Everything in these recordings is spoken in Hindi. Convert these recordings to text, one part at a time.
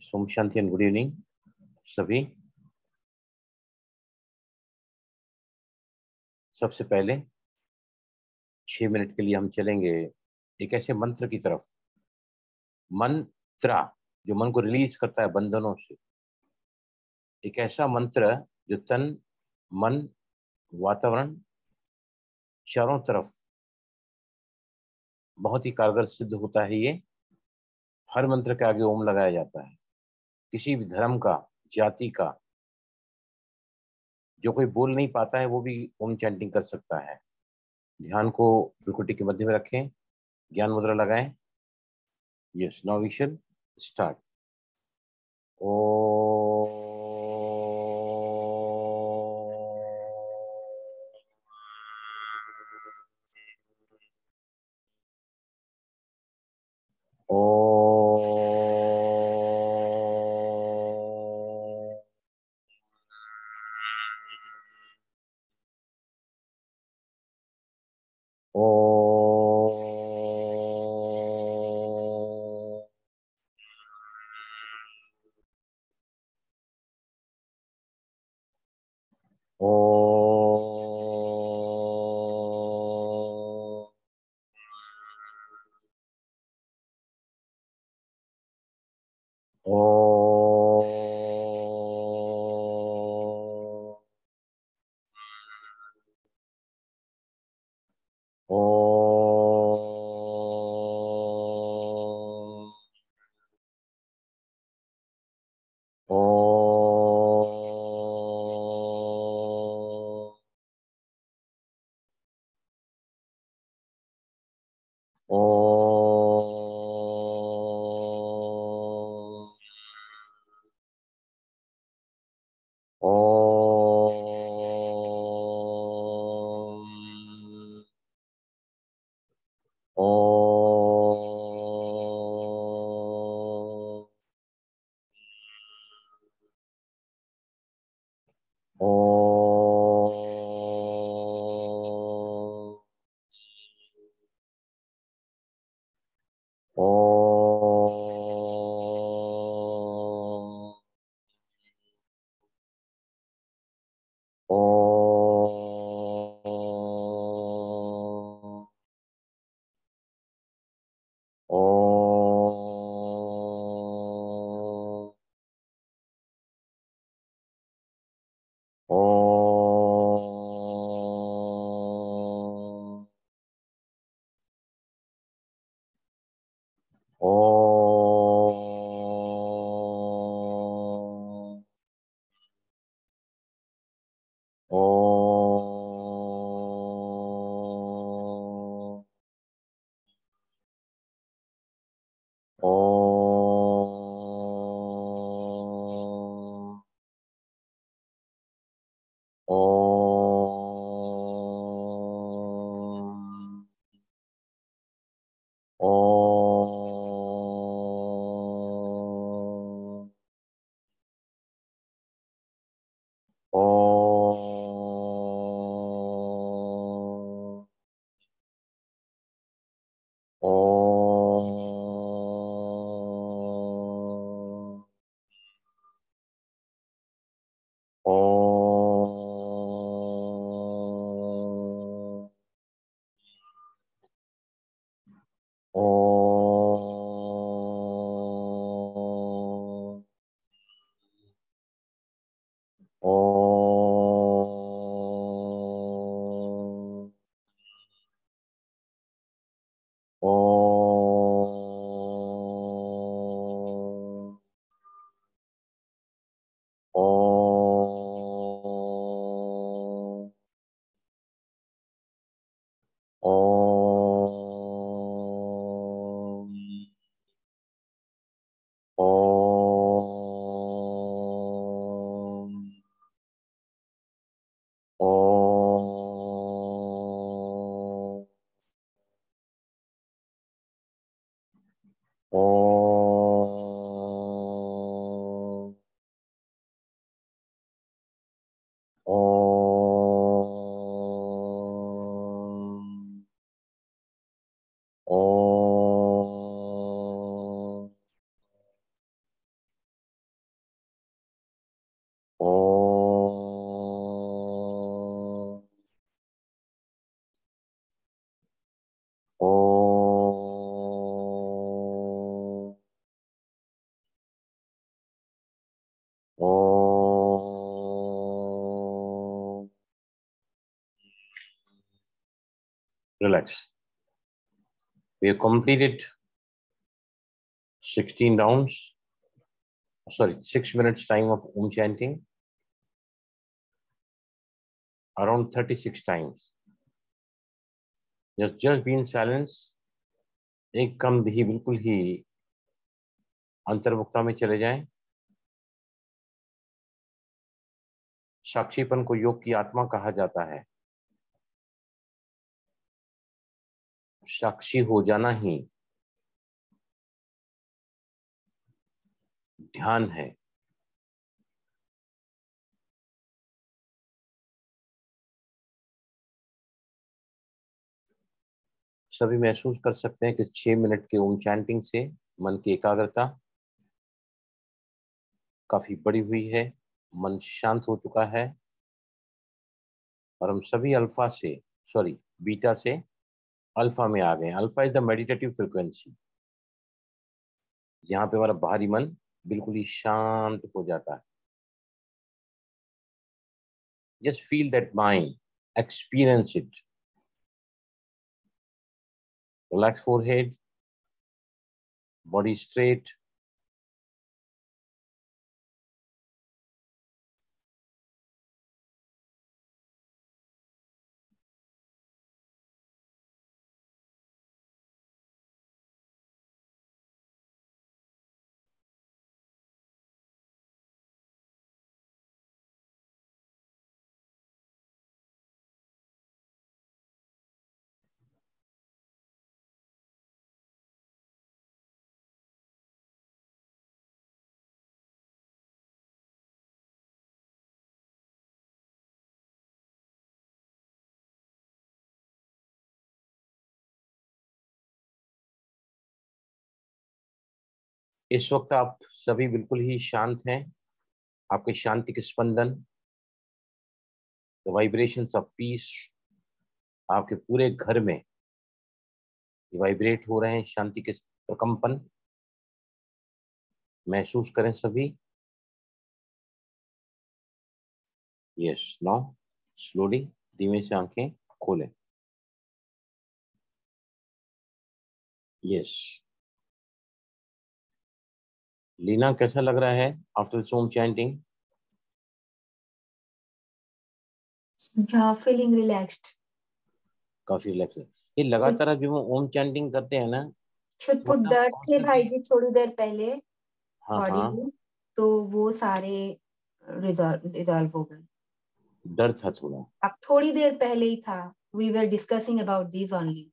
सोम शांति एंड गुड इवनिंग सभी। सबसे पहले 6 मिनट के लिए हम चलेंगे एक ऐसे मंत्र की तरफ, मंत्रा जो मन को रिलीज करता है बंधनों से। एक ऐसा मंत्र जो तन, मन, वातावरण चारों तरफ बहुत ही कारगर सिद्ध होता है। ये हर मंत्र के आगे ओम लगाया जाता है। किसी भी धर्म का, जाति का, जो कोई बोल नहीं पाता है वो भी ओम चैंटिंग कर सकता है। ध्यान को भ्रुकुटी के मध्य में रखें, ज्ञान मुद्रा लगाएं। Yes, now we shall start. Oh Relax. We have completed 16 rounds. Sorry, 6 minutes time of Om chanting. Around 36 times. Just be in silence. एकदम ही बिल्कुल ही अंतर्मुक्ता में चले जाएं। साक्षीपन को योग की आत्मा कहा जाता है। साक्षी हो जाना ही ध्यान है। सभी महसूस कर सकते हैं कि 6 मिनट के ओम चैंटिंग से मन की एकाग्रता काफी बढ़ी हुई है, मन शांत हो चुका है और हम सभी बीटा से अल्फा में आ गए। Alpha is the meditative frequency. यहाँ पे हमारा बाहरी मन बिल्कुल ही शांत हो जाता है। Just feel that mind, experience it. Relax forehead, body straight. इस वक्त आप सभी बिल्कुल ही शांत हैं। आपके शांति के स्पंदन, द वाइब्रेशंस ऑफ पीस आपके पूरे घर में वाइब्रेट हो रहे हैं। शांति के प्रकंपन महसूस करें सभी। यस, नाउ स्लोली, धीमे से आंखें खोलें। यस, लीना कैसा लग रहा है after this Om chanting? Feeling relaxed. काफी रिलैक्स है। ये लगातार जब हम ओम चैंटिंग करते हैं ना, छुटपुट दर्द थे भाई जी थोड़ी देर पहले बॉडी में, तो वो सारे रिजॉल्व हो गए। दर्द था थोड़ा, अब थोड़ी देर पहले ही था। We were discussing about this only,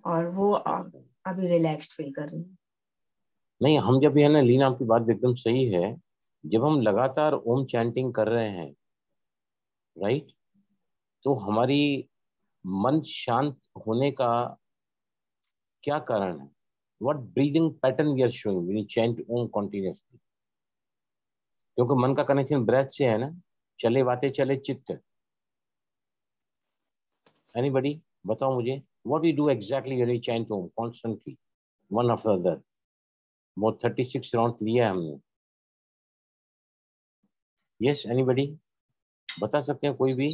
और वो अभी रिलैक्स्ड फील कर रही है। नहीं, हम जब, है ना लीना, आपकी बात एकदम सही है। जब हम लगातार ओम चैंटिंग कर रहे हैं, राइट, तो हमारी मन शांत होने का क्या कारण है? What breathing pattern we are showing when you chant Om continuously? क्योंकि मन का कनेक्शन ब्रेथ से है ना। चले बातें चले चित्त। एनीबॉडी बताओ मुझे, what we do exactly when we chant Om constantly one after other? वो 36 राउंड लिया है हमने। यस, एनीबॉडी बता सकते हैं कोई भी?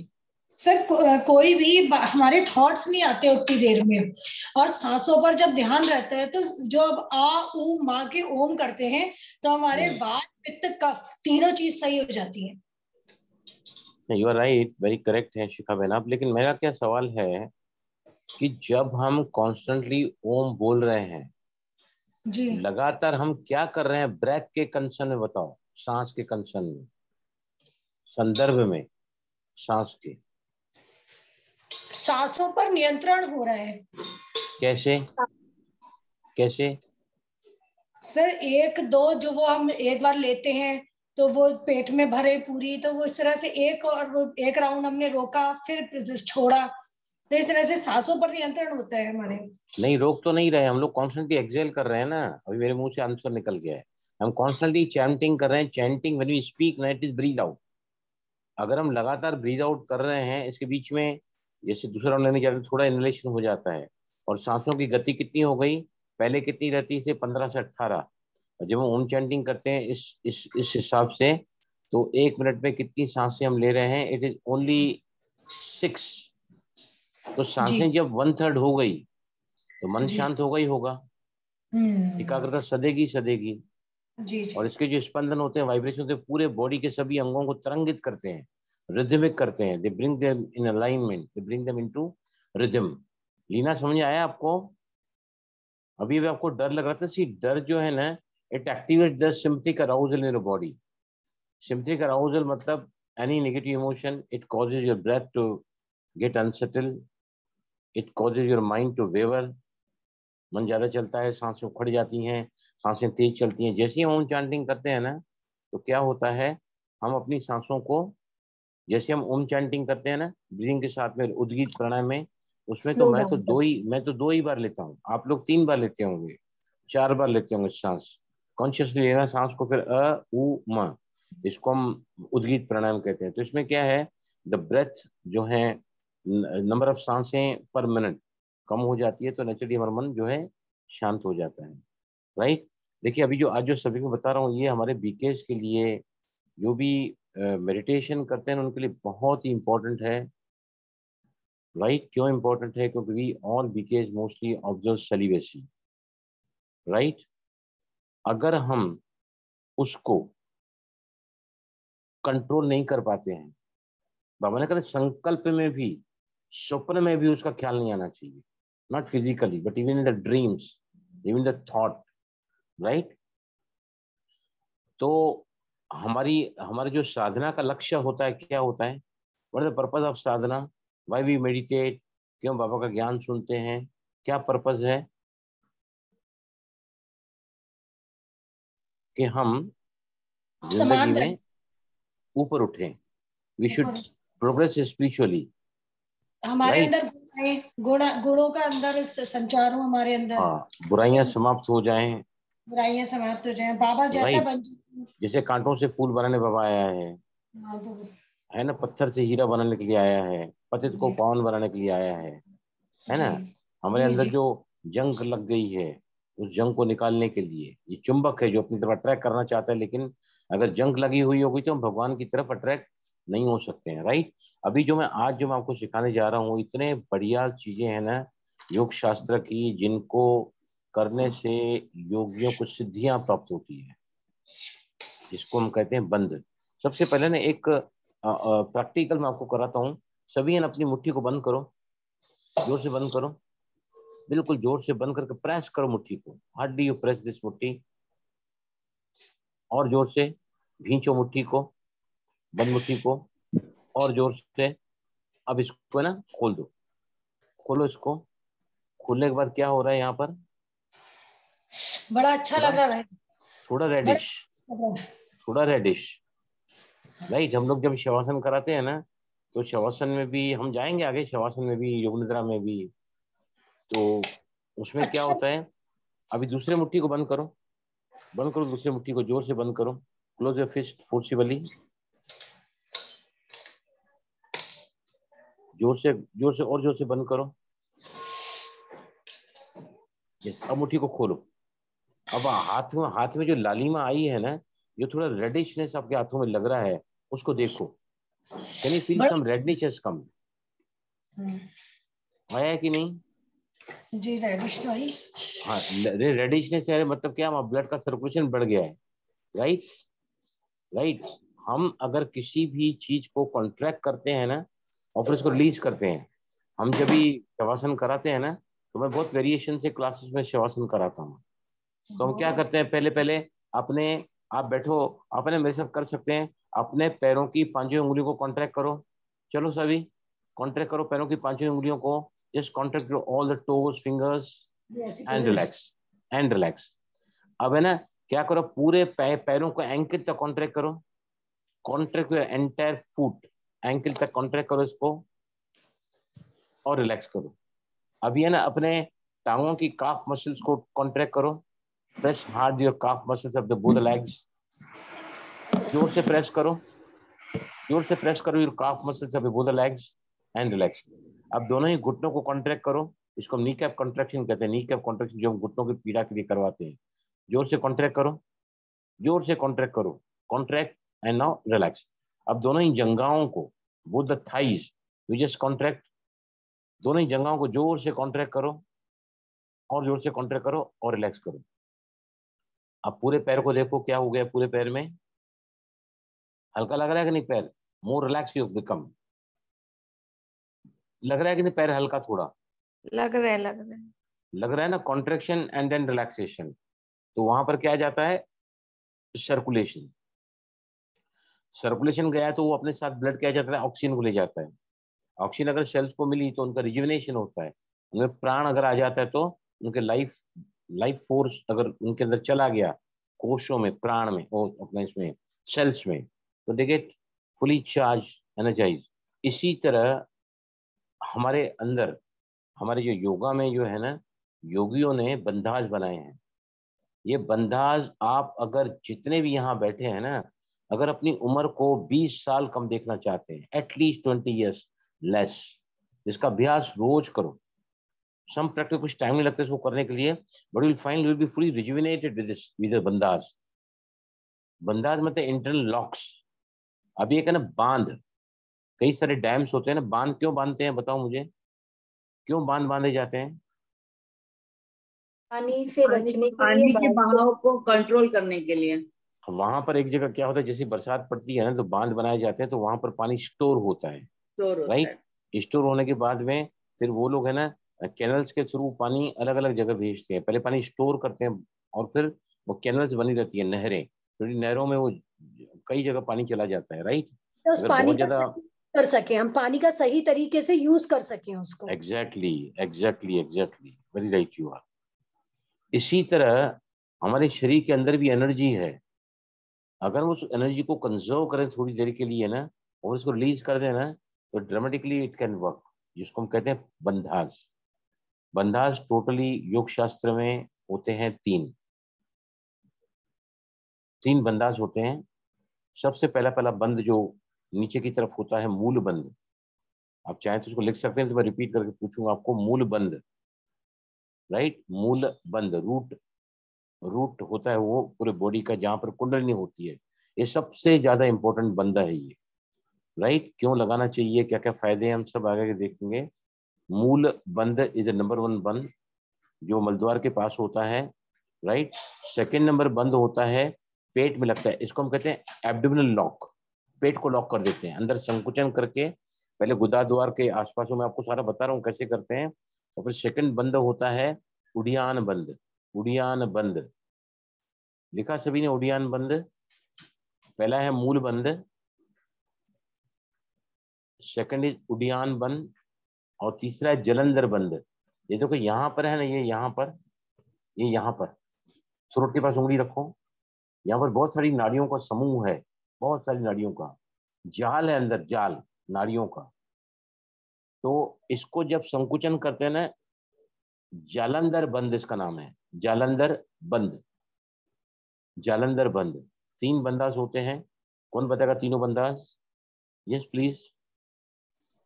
सर कोई भी हमारे थॉट्स नहीं आते उतनी देर में, और सांसों पर जब ध्यान रहता है तो जब आ ऊ माँ के ओम करते हैं तो हमारे वात पित्त कफ तीनों चीज सही हो जाती है। You are right, very correct है शिखा बहन आप। लेकिन मेरा क्या सवाल है कि जब हम कॉन्स्टेंटली ओम बोल रहे हैं जी, लगातार, हम क्या कर रहे हैं ब्रेथ के कंसर्न में? बताओ, सांस के कंसर्न में, संदर्भ में सांस के। सांसों पर नियंत्रण हो रहा है। कैसे कैसे? सर एक दो जो वो हम एक बार लेते हैं तो वो पेट में भरे पूरी, तो वो इस तरह से एक राउंड हमने रोका फिर छोड़ा, तो इस तरह से सांसों पर नियंत्रण होता है हमारे। नहीं, रोक तो नहीं रहे हम लोग, कॉन्स्टेंटली एक्सेल कर रहे हैं ना। अभी मेरे मुंह से आंसर निकल गया है। हम कॉन्स्टेंटली चैंटिंग कर रहे हैं। चैंटिंग व्हेन वी स्पीक ना, इट इज ब्रीथ आउट। अगर हम लगातार ब्रीथ आउट कर रहे हैं, इसके बीच में जैसे दूसरा राउंड लेने जाते थोड़ा इनहेलेशन हो जाता है। और सांसों की गति कितनी हो गई? पहले कितनी रहती थी? 15 से 18। और जब हम ओम चैंटिंग करते हैं इस हिसाब से, तो 1 मिनट में कितनी सांसें हम ले रहे हैं? It is only 6। तो सांसें जब 1/3 हो गई तो मन शांत होगा ही होगा, एकाग्रता सदेगी सदेगी। जी जी। और इसके जो स्पंदन होते हैं, वाइब्रेशन होते हैं, पूरे बॉडी के सभी अंगों को तरंगित करते हैं, रिदमिक करते हैं। They bring them in alignment, they bring them into rhythm. Leena समझ आया आपको? अभी भी आपको डर लग रहा था, सी डर जो है ना, it activate the sympathetic arousal in your body. Sympathetic arousal मतलब any negative emotion, it causes your breath to get unsettled, it causes your mind to waver. मन ज्यादा चलता है, सांसें उखड़ जाती हैं, सांसें तेज चलती हैं। जैसे ही हम चैंटिंग करते हैं ना, तो क्या होता है, हम अपनी सांसों को, जैसे हम ओम चैंटिंग करते हैं ना ब्रीदिंग के साथ में, उद्गीत प्राणायाम में, उसमें तो स्लो डाउन कर। मैं तो 2 ही बार लेता हूँ, आप लोग 3 बार लेते होंगे, 4 बार लेते होंगे सांस। कॉन्शियसली लेना सांस को, फिर अ उ म, इसको हम उद्गीत प्राणायाम कहते हैं। तो इसमें क्या है, द ब्रेथ जो है, नंबर ऑफ सांसें पर मिनट कम हो जाती है, तो नेचुरली हमारा मन जो है शांत हो जाता है। राइट। देखिए अभी जो आज जो सभी को बता रहा हूँ, ये हमारे बीकेएस के लिए, जो भी मेडिटेशन करते हैं उनके लिए बहुत ही इम्पोर्टेंट है। राइट। क्यों इम्पोर्टेंट है? क्योंकि we all BKs mostly observe celibacy. Right. अगर हम उसको कंट्रोल नहीं कर पाते हैं, बाबा ने कहा संकल्प में भी, स्वप्न में भी उसका ख्याल नहीं आना चाहिए, not physically but even in the dreams, even the thought. Right. तो हमारी जो साधना का लक्ष्य होता है, क्या होता है, what is the purpose of sadhana, why we meditate, क्यों बाबा का ज्ञान सुनते हैं, क्या पर्पस है? कि हम जिंदगी समान में ऊपर उठें, वी शुड प्रोग्रेस स्पिरिचुअली। हमारे राइट। अंदर गुणों का अंदर संचार हो हमारे अंदर, हाँ, बुराइयां समाप्त हो जाएं। बुराइयां समाप्त हो जाए, बाबा जैसा राइट। बन जाए। जैसे कांटों से फूल बनाने बाबा आया है ना, पत्थर से हीरा बनाने के लिए आया है, पतित को जी पावन बनाने के लिए आया है जी ना। हमारे जी अंदर जी जो जंग लग गई है, उस जंग को निकालने के लिए ये चुंबक है जो अपनी तरफ अट्रैक्ट करना चाहता है, लेकिन अगर जंग लगी हुई होगी तो हम भगवान की तरफ अट्रैक्ट नहीं हो सकते हैं। राइट। अभी जो मैं आपको सिखाने जा रहा हूँ, इतने बढ़िया चीजें हैं ना योग शास्त्र की, जिनको करने से योगियों को सिद्धियां प्राप्त होती है, जिसको हम कहते हैं बंद। सबसे पहले ना एक प्रैक्टिकल मैं आपको कराता हूँ। सभी है ना, अपनी मुट्ठी को बंद करो, जोर से बंद करो, बिल्कुल जोर से बंद करके प्रेस करो मुट्ठी को। Hard do you press this मुट्ठी? और जोर से खींचो मुट्ठी को, बंद मुट्ठी को, और जोर से। अब इसको ना खोल दो, खोलो इसको। खोलने के बाद क्या हो रहा है यहाँ पर? बड़ा अच्छा थोड़ा लग रहा है, थोड़ा बड़ा रेडिश, अच्छा लग रहा है। थोड़ा रेडिश। राइट। हम लोग जब शवासन कराते हैं ना, तो शवासन में भी हम जाएंगे आगे, शवासन में भी, योग निद्रा में भी। तो उसमें क्या अच्छा होता है, अभी दूसरे मुट्ठी को बंद करो, बंद करो दूसरी मुट्ठी को, जोर से बंद करो। क्लोज योर फिस्ट फोर्सिबली, जोर से और जोर से बंद करो। यस। अब मुट्ठी को खोलो। अब हाथ में जो लालिमा आई है ना, जो थोड़ा रेडिशनेस आपके हाथों में लग रहा है, उसको देखो। कैन यू फील बड़ा सम रेडनेस हैज कम? आया है कि नहीं? जी रेडिश तो आई। हाँ, रेडिशनेस है मतलब क्या, हमारा ब्लड का सर्कुलेशन बढ़ गया है। राइट। राइट। हम अगर किसी भी चीज को कॉन्ट्रैक्ट करते हैं ना, और फिर उसको रिलीज करते हैं, हम जब भी शवासन कराते हैं ना, तो मैं बहुत वेरिएशन से क्लासेस में शवासन कराता हूँ। तो हम क्या करते हैं, पहले पहले अपने, आप बैठो, अपने मेरे साथ कर सकते हैं, अपने पैरों की 5 उंगलियों को कॉन्ट्रैक्ट करो। चलो सभी कॉन्ट्रैक्ट करो पैरों की 5 उंगलियों को। Just contract all the toes fingers and relax, and relax. अब है ना, क्या करो, पूरे पैरों को एंकल तक कॉन्ट्रैक्ट करो, कॉन्ट्रैक्ट एंटायर फुट, एंकल तक कॉन्ट्रैक्ट करो इसको, और रिलैक्स करो। अभी है ना, अपने टांगों की काफ मसल्स को कॉन्ट्रैक्ट करो, press hard your calf muscles of the both legs. जोर से प्रेस करो, जोर से प्रेस करो your calf muscles of the both legs and relax. अब दोनों ही घुटनों को कॉन्ट्रैक्ट करो, इसको हम नी कैप कॉन्ट्रैक्शन कहते हैं, नी कैप कॉन्ट्रैक्शन जो हम घुटनों की पीड़ा के लिए करवाते हैं। जोर से कॉन्ट्रैक्ट करो, जोर से कॉन्ट्रैक्ट करो, कॉन्ट्रैक्ट एंड नाउ रिलैक्स। अब दोनों ही जंघाओं को, both the thighs, we just contract, दोनों ही जगहों को जोर से कॉन्ट्रैक्ट करो और जोर से कॉन्ट्रैक्ट करो और रिलैक्स करो। अब पूरे पैर को देखो क्या हो गया, पूरे पैर में हल्का लग रहा है कि नहीं, पैर मोर रिलैक्स यू बिकम, लग रहा है कि नहीं पैर हल्का थोड़ा लग रहा है लग रहा है ना, कॉन्ट्रैक्शन एंड देन रिलैक्सेशन। तो वहां पर क्या जाता है, सर्कुलेशन, सर्कुलेशन गया तो वो अपने साथ ब्लड क्या जाता है, ऑक्सीजन को ले जाता है। ऑक्सीजन अगर सेल्स को मिली तो उनका रिजुविनेशन होता है, उनमें प्राण अगर आ जाता है तो उनके लाइफ फोर्स अगर उनके अंदर चला गया, कोशों में, प्राण में, और अपने इसमें सेल्स में, तो they get fully charge, energize. इसी तरह हमारे अंदर, हमारे जो योगा में जो है ना, योगियों ने बंधाज बनाए हैं। ये बंधाज आप अगर जितने भी यहाँ बैठे हैं ना, अगर अपनी उम्र को 20 साल कम देखना चाहते हैं, एटलीस्ट 20 ईयर्स लेस, इसका अभ्यास रोज करो। सम प्रैक्टिस कुछ टाइम नहीं लगता इसको करने के लिए, but will find will be fully rejuvenated with this, with bandhas. Bandhas मतलब इंटरनल लॉक्स। अभी एक है ना बांध, कई सारे डैम्स होते हैं ना, बांध क्यों बांधते हैं बताओ मुझे, क्यों बांध बांधे जाते हैं? पानी से बचने के पानी लिए, के बहाव को कंट्रोल करने के लिए। वहां पर एक जगह क्या होता है, जैसे बरसात पड़ती है ना तो बांध बनाए जाते हैं, तो वहां पर पानी स्टोर होता है, स्टोर होता राइट। है। स्टोर होने के बाद में फिर वो लोग है ना कैनल्स के थ्रू पानी अलग अलग जगह भेजते हैं, पहले पानी स्टोर करते हैं और फिर वो कैनल्स बनी रहती है, नहरें, तो नहरों में वो कई जगह पानी चला जाता है, राइट। तो उस अगर पानी बहुत का ज्यादा, सही कर सके, हम पानी का सही तरीके से यूज कर सकें उसको। Exactly exactly exactly, very right you are. इसी तरह हमारे शरीर के अंदर भी एनर्जी है, अगर हम उस एनर्जी को कंजर्व करें थोड़ी देर के लिए ना, और उसको रिलीज कर दें ना, तो ड्रामेटिकली इट कैन वर्क, जिसको हम कहते हैं बंधाज। बंधाज टोटली योग शास्त्र में होते हैं तीन बंधाज होते हैं। सबसे पहला बंद जो नीचे की तरफ होता है, मूल बंद। आप चाहें तो उसको लिख सकते हैं, तो मैं रिपीट करके पूछूंगा आपको, मूल बंद, राइट। मूल बंद, रूट होता है वो पूरे बॉडी का, जहां पर कुंडलिनी होती है। ये सबसे ज्यादा इंपॉर्टेंट बंदा है ये, राइट। क्यों लगाना चाहिए, क्या क्या फायदे हैं, हम सब आगे देखेंगे। मूल बंद इज नंबर 1 बंद, जो मलद्वार के पास होता है, राइट। सेकेंड नंबर बंद होता है पेट में लगता है, इसको हम कहते हैं एब्डोमिनल लॉक। पेट को लॉक कर देते हैं अंदर, संकुचन करके, पहले गुदा द्वार के आसपास, में आपको सारा बता रहा हूँ कैसे करते हैं। और फिर सेकंड बंद होता है उड़ियान बंद। उड़ियान बंद लिखा सभी ने, उड़ियान बंद। पहला है मूल बंद, सेकंड इज उड़ियान बंद, और तीसरा है जलंधर बंद। ये देखो यहाँ पर है ना, ये यहाँ पर, ये यहाँ पर थ्रोट के पास उंगली रखो, यहाँ पर बहुत सारी नाड़ियों का समूह है, बहुत सारी नाड़ियों का जाल है अंदर, जाल नाड़ियों का। तो इसको जब संकुचन करते हैं ना, जालंधर बंद इसका नाम है, जालंधर बंद, जालंधर बंद। 3 बंदाज होते हैं, कौन बताएगा तीनों बंदाज? Yes please.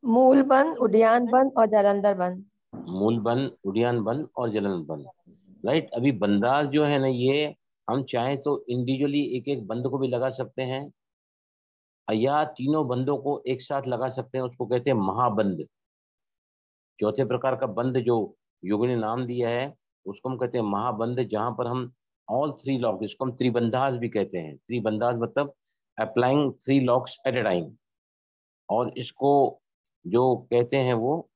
मूल बंद, उद्यान बंद और जालंधर बंद। मूल बंद, उड़ियान बंद और जलन बंद, राइट। अभी बंदाज जो है ना, ये हम चाहें तो इंडिविजुअली एक एक बंद को भी लगा सकते हैं, या तीनों बंदों को एक साथ लगा सकते हैं, उसको कहते हैं महाबंद। चौथे प्रकार का बंद जो योगी ने नाम दिया है, उसको हम कहते हैं महाबंद, जहां पर हम ऑल 3 लॉक, इसको हम त्रिबंधाज भी कहते हैं। त्रिबंधाज मतलब applying 3 locks at a time, और इसको जो कहते हैं वो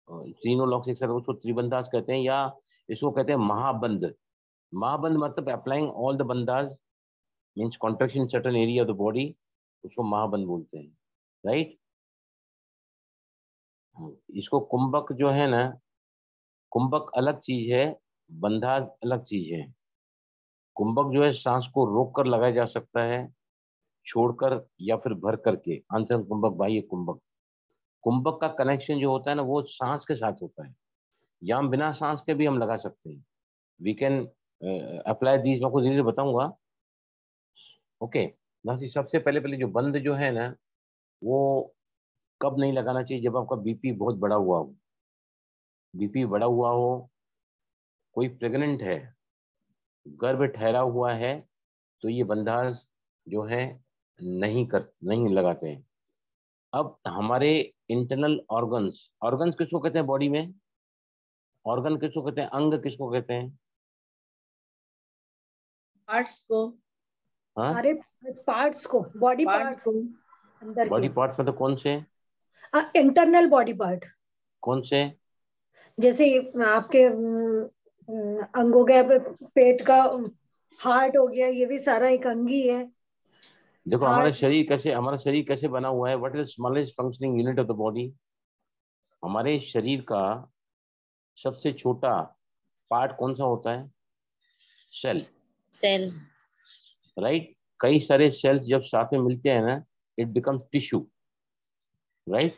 तीनों लॉक्स एक साथ, उसको त्रिबंधाज कहते हैं, या इसको कहते हैं महाबंद। महाबंद मतलब applying all the bandhas, means contraction certain area of the body, उसको महाबंद बोलते हैं, राइट। इसको कुंभक जो है ना, कुंभक अलग चीज है, बंधाज अलग चीज है। कुंभक जो है सांस को रोक कर लगाया जा सकता है, छोड़कर या फिर भर करके, आंतरिक कुंभक, बाह्य कुंभक। कुंभक का कनेक्शन जो होता है ना, वो सांस के साथ होता है, या हम बिना सांस के भी हम लगा सकते हैं। वी कैन अप्लाई दीज, मैं आपको धीरे धीरे बताऊंगा, ओके। सबसे पहले जो बंद जो है ना, वो कब नहीं लगाना चाहिए, जब आपका बीपी बहुत बड़ा हुआ हो। बीपी बड़ा हुआ हो, कोई प्रेग्नेंट है, गर्भ ठहरा हुआ है, तो ये बंधाज जो है नहीं लगाते हैं। अब हमारे इंटरनल ऑर्गन्स, ऑर्गन्स किसको कहते हैं बॉडी में? ऑर्गन किसको कहते हैं? अंग किसको कहते हैं? पार्ट्स को। हाँ, अरे पार्ट्स को, बॉडी पार्ट्स पार्ट्स को। अंदर बॉडी के, पार्ट्स मतलब कौन से? इंटरनल बॉडी पार्ट, कौन से? जैसे आपके अंग हो गया, पेट का, हार्ट हो गया, ये भी सारा एक अंग ही है। देखो हमारा हार्ट, शरीर कैसे बना हुआ है? What is the smallest functioning unit of the body? हमारे शरीर का सबसे छोटा पार्ट कौन सा होता है? सेल। सेल। राइट। कई सारे सेल्स जब साथ में मिलते हैं ना, इट बिकम्स टिश्यू। राइट।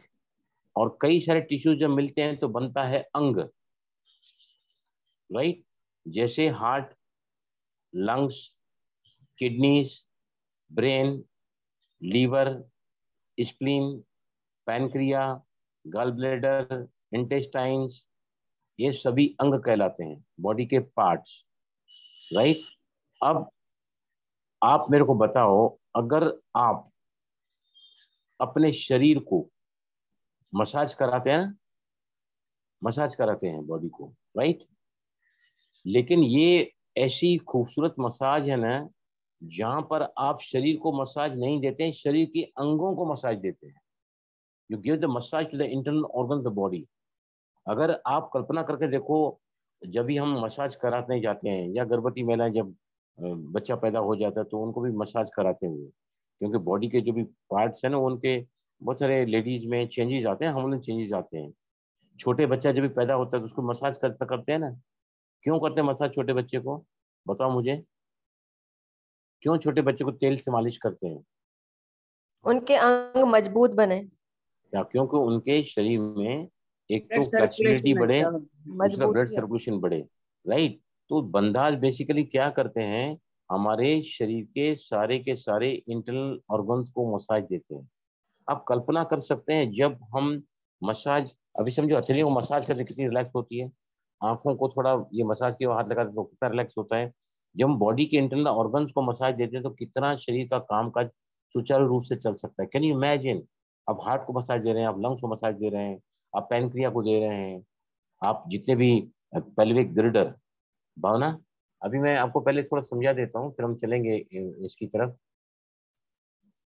और कई सारे टिश्यू जब मिलते हैं तो बनता है अंग। राइट। जैसे heart, lungs, kidneys, brain, liver, spleen, pancreas, gall bladder, intestines, ये सभी अंग कहलाते हैं, बॉडी के पार्ट्स। राइट। अब आप मेरे को बताओ, अगर आप अपने शरीर को मसाज कराते हैं ना, मसाज कराते हैं बॉडी को, राइट, लेकिन ये ऐसी खूबसूरत मसाज है ना जहां पर आप शरीर को मसाज नहीं देते हैं, शरीर के अंगों को मसाज देते हैं। You give the massage to the internal organ of the body. अगर आप कल्पना करके देखो, जब भी हम मसाज कराने जाते हैं या गर्भवती महिलाएं जब बच्चा पैदा हो जाता है तो उनको भी मसाज कराते हैं, क्योंकि बॉडी के जो भी पार्ट्स हैं ना उनके बहुत सारे लेडीज में चेंजेस आते हैं, हार्मोनल चेंजेस आते हैं। छोटे बच्चा जब भी पैदा होता है तो उसको मसाज करते हैं ना। क्यों करते हैं मसाज छोटे बच्चे को? बताओ मुझे, क्यों छोटे बच्चे को तेल से मालिश करते हैं? उनके अंग मजबूत बने, या क्योंकि उनके शरीर में एक ब्लड तो फ्लेक्सिबिलिटी सर्कुलेशन बढ़े, अच्छा हो। दूसरा ब्लड मजबूती। सर्कुलेशन बढ़े। राइट। तो बंदाज बेसिकली क्या करते हैं, हमारे शरीर के सारे इंटरनल ऑर्गन्स को मसाज देते हैं। आप कल्पना कर सकते हैं जब हम मसाज, अभी समझो हथेलियों को मसाज करते कितनी रिलैक्स होती है, आंखों को थोड़ा ये मसाज के हाथ लगाते तो कितना रिलैक्स होता है। जब हम बॉडी के इंटरनल ऑर्गन्स को मसाज देते हैं तो कितना शरीर का कामकाज सुचारू रूप से चल सकता है। Can you imagine? आप हार्ट को मसाज दे रहे हैं, आप लंग्स को मसाज दे रहे हैं, आप पैनक्रिया को दे रहे हैं, आप जितने भी पेल्विक गिर्डर, भावना। अभी मैं आपको पहले थोड़ा समझा देता हूँ फिर हम चलेंगे इसकी तरफ।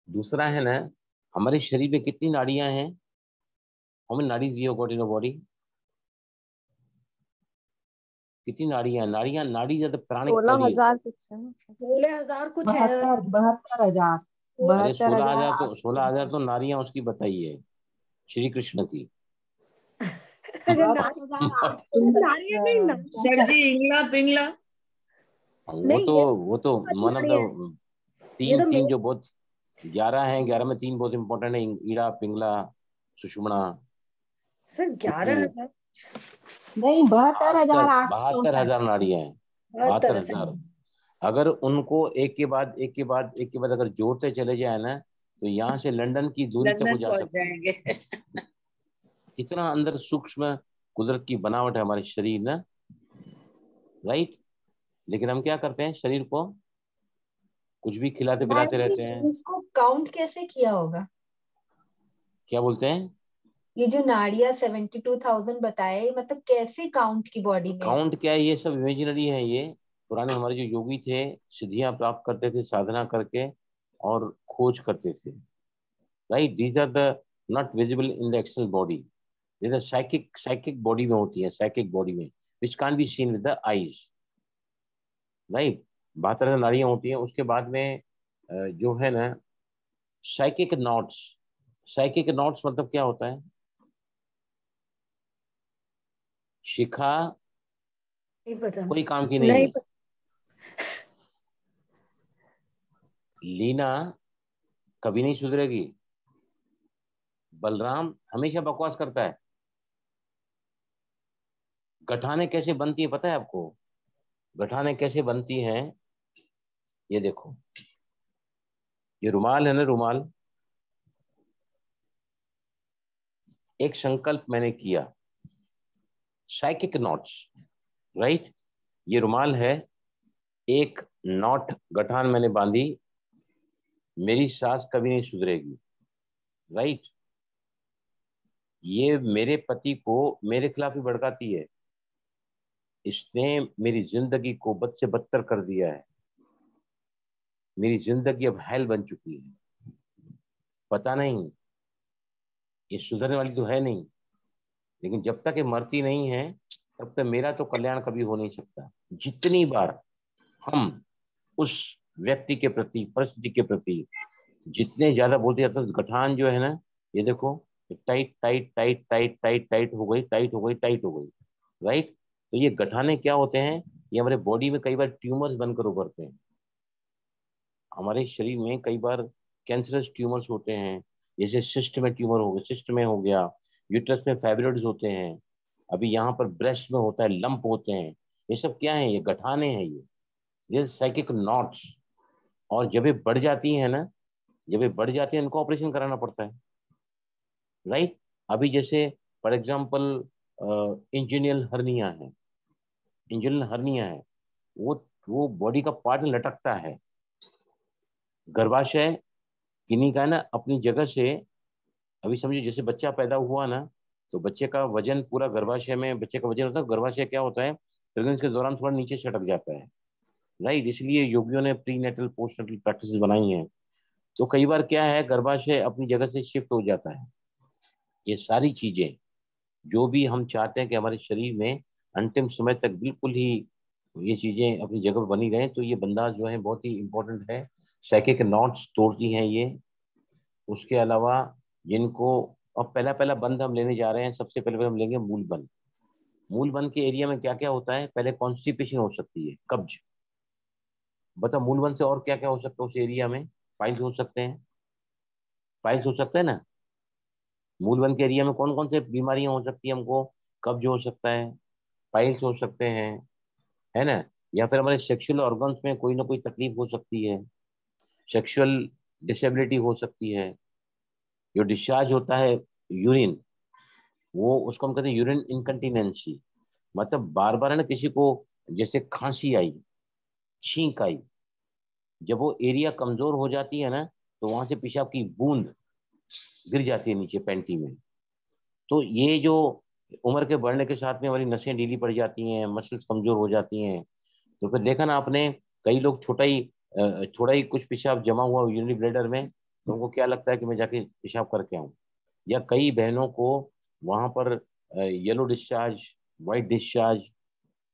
दूसरा है ना, हमारे शरीर में कितनी नाड़ियां हैं? How many nadis we have got in our body? कितनी नाड़ियां? नाड़ी आर द प्राणिक कैरियर। 16,000 कुछ है ना। 16,000 कुछ है। 72,000 अरे 16,000 तो 72,000 नारियां उसकी बताइए, श्री कृष्ण की। अरे 72,800 नारियल नहीं ना, सर जी, इंगला पिंगला। नहीं वो तो वाली वन ऑफ नाड़ी है, द ये तीन तो तीन जो बहुत 11 हैं, 11 में 3 बहुत इंपॉर्टेंट है, ईड़ा, पिंगला, सुषुम्ना, सर कुप्पू। 11,000, नहीं 72,800 72,000 नाड़ियां हैं। 72,000। अगर उनको एक के बाद एक के बाद एक के बाद अगर जोड़ते चले जाए ना तो यहाँ से लंदन की दूरी तक वो लंदन जा पहुंच सकती है। जाएंगे। कितना अंदर सूक्ष्म कुदरत की बनावट है हमारे शरीर ना। राइट। लेकिन हम क्या करते हैं, शरीर को कुछ भी खिलाते भाई पिलाते रहते हैं। जी इसको काउंट कैसे किया होगा? क्या बोलते हैं? ये जो नाड़ियां 72,000 बताए, मतलब कैसे काउंट की बॉडी में? काउंट क्या है, ये सब इमेजिनरी है। ये पुराने हमारे जो योगी थे सिद्धियां प्राप्त करते थे साधना करके और खोज करते थे। Right. These are the not visible in the external body. ये साइकिक बॉडी में होती है, साइकिक बॉडी में which can't be seen with the eyes. Right. 72 नाड़ियां होती हैं। उसके बाद में जो है ना साइकिक नॉट्स। साइकिक नॉट्स मतलब क्या होता है? शिखा नहीं पता, कोई काम की नहीं नहीं है, लीना कभी नहीं सुधरेगी, बलराम हमेशा बकवास करता है। गठाने कैसे बनती है पता है आपको? गठाने कैसे बनती हैं? ये देखो, ये रुमाल है ना, रुमाल। एक संकल्प मैंने किया, साइकिक नॉट्स। राइट। ये रुमाल है, एक नॉट गठान मैंने बांधी, मेरी सास कभी नहीं सुधरेगी। राइट। ये मेरे पति को मेरे खिलाफ ही भड़काती है, इसने मेरी जिंदगी को बद से बदतर कर दिया है, मेरी जिंदगी अब हेल बन चुकी है, पता नहीं ये सुधरने वाली तो है नहीं, लेकिन जब तक ये मरती नहीं है तब तक मेरा तो कल्याण कभी हो नहीं सकता। जितनी बार हम उस व्यक्ति के प्रति, परिस्थिति के प्रति जितने ज्यादा बोलते जाते हैं, गठान जो है ना, ये देखो tight tight tight tight tight tight हो गई, टाइट हो गई, टाइट हो गई, राइट। तो ये गठाने क्या होते हैं, ये हमारे बॉडी में कई बार ट्यूमर्स बनकर उभरते हैं, हमारे शरीर में कई बार कैंसरस ट्यूमर्स होते हैं, जैसे सिस्ट में ट्यूमर हो गया, सिस्ट में हो गया, यूट्रस में फाइब्रॉइड्स होते हैं, अभी यहाँ पर ब्रेस्ट में होता है, लंप होते हैं, ये सब क्या है, ये गठाने हैं, ये साइकिक नॉट्स। और जब ये बढ़ जाती है ना, जब ये बढ़ जाती है इनको ऑपरेशन कराना पड़ता है, राइट। अभी जैसे फॉर एग्जांपल इंजीनियल हर्निया है, इंजीनियल हर्निया है, वो बॉडी का पार्ट लटकता है, गर्भाशय किन्हीं का ना अपनी जगह से, अभी समझिए जैसे बच्चा पैदा हुआ ना, तो बच्चे का वजन पूरा गर्भाशय में, बच्चे का वजन होता है, गर्भाशय क्या होता है प्रेगनेंसी के दौरान थोड़ा नीचे सटक जाता है, राइट। इसलिए योगियों ने prenatal postnatal practice बनाई हैं। तो कई बार क्या है, गर्भाशय अपनी जगह से शिफ्ट हो जाता है। ये सारी चीजें जो भी हम चाहते हैं कि हमारे शरीर में अंतिम समय तक बिल्कुल ही ये चीजें अपनी जगह पर बनी रहें, तो ये बंदाज जो है बहुत ही इंपॉर्टेंट है, साइकिक नॉट्स तोड़ती हैं ये। उसके अलावा जिनको, अब पहला पहला बंद हम लेने जा रहे हैं, सबसे पहले हम लेंगे मूल बंद। मूल बंद के एरिया में क्या क्या होता है, पहले कॉन्स्टिपेशन हो सकती है, कब्ज, बताओ मूल बंद से और क्या क्या हो सकता है उस एरिया में, पाइल्स हो सकते हैं, पाइल्स हो सकते हैं ना, मूलबंद के एरिया में कौन कौन से बीमारियां हो सकती है हमको, कब्ज हो सकता है, पाइल्स हो सकते हैं, है ना, या फिर हमारे सेक्सुअल ऑर्गन्स में कोई ना कोई तकलीफ हो सकती है, सेक्सुअल डिसेबिलिटी हो सकती है, जो डिस्चार्ज होता है यूरिन, वो उसको हम कहते हैं यूरिन इनकंटिनेंसी, मतलब बार बार है ना किसी को जैसे खांसी आई, छींक आई, जब वो एरिया कमजोर हो जाती है ना, तो वहां से पेशाब की बूंद गिर जाती है नीचे पैंटी में। तो ये जो उम्र के बढ़ने के साथ में हमारी नसें ढीली पड़ जाती हैं, मसल्स कमजोर हो जाती हैं, तो फिर देखा ना आपने, कई लोग थोड़ा ही कुछ पेशाब जमा हुआ यूरिनरी ब्लैडर में, तो उनको क्या लगता है कि मैं जाके पेशाब करके आऊँ, या कई बहनों को वहां पर yellow discharge, white discharge,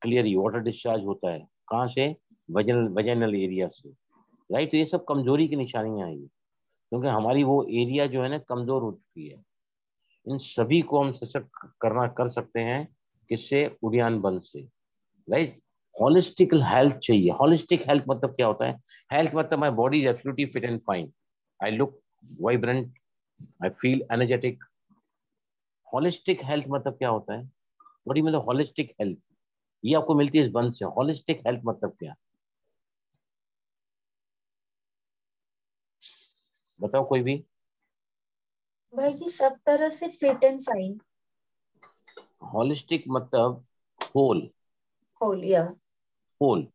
clear water discharge होता है, कहाँ से, वजाइनल एरिया से, राइट। तो ये सब कमजोरी की निशानियां हैं, क्योंकि हमारी वो एरिया जो है ना कमजोर हो चुकी है। इन सभी को हम सशक्त कर सकते हैं, किससे, उड़ियान बल से, राइट। होलिस्टिक हेल्थ चाहिए। होलिस्टिक हेल्थ मतलब क्या होता है, हेल्थ मतलब my body is absolutely fit and fine, I look vibrant, I feel energetic. Holistic health मतलब क्या होता है, बॉडी मतलब होलिस्टिक हेल्थ, ये आपको मिलती है इस बंद से। होलिस्टिक हेल्थ मतलब क्या, बताओ कोई भी। भाई जी सब तरह से फिट एंड फाइन। होलिस्टिक मतलब होल, होल या होल,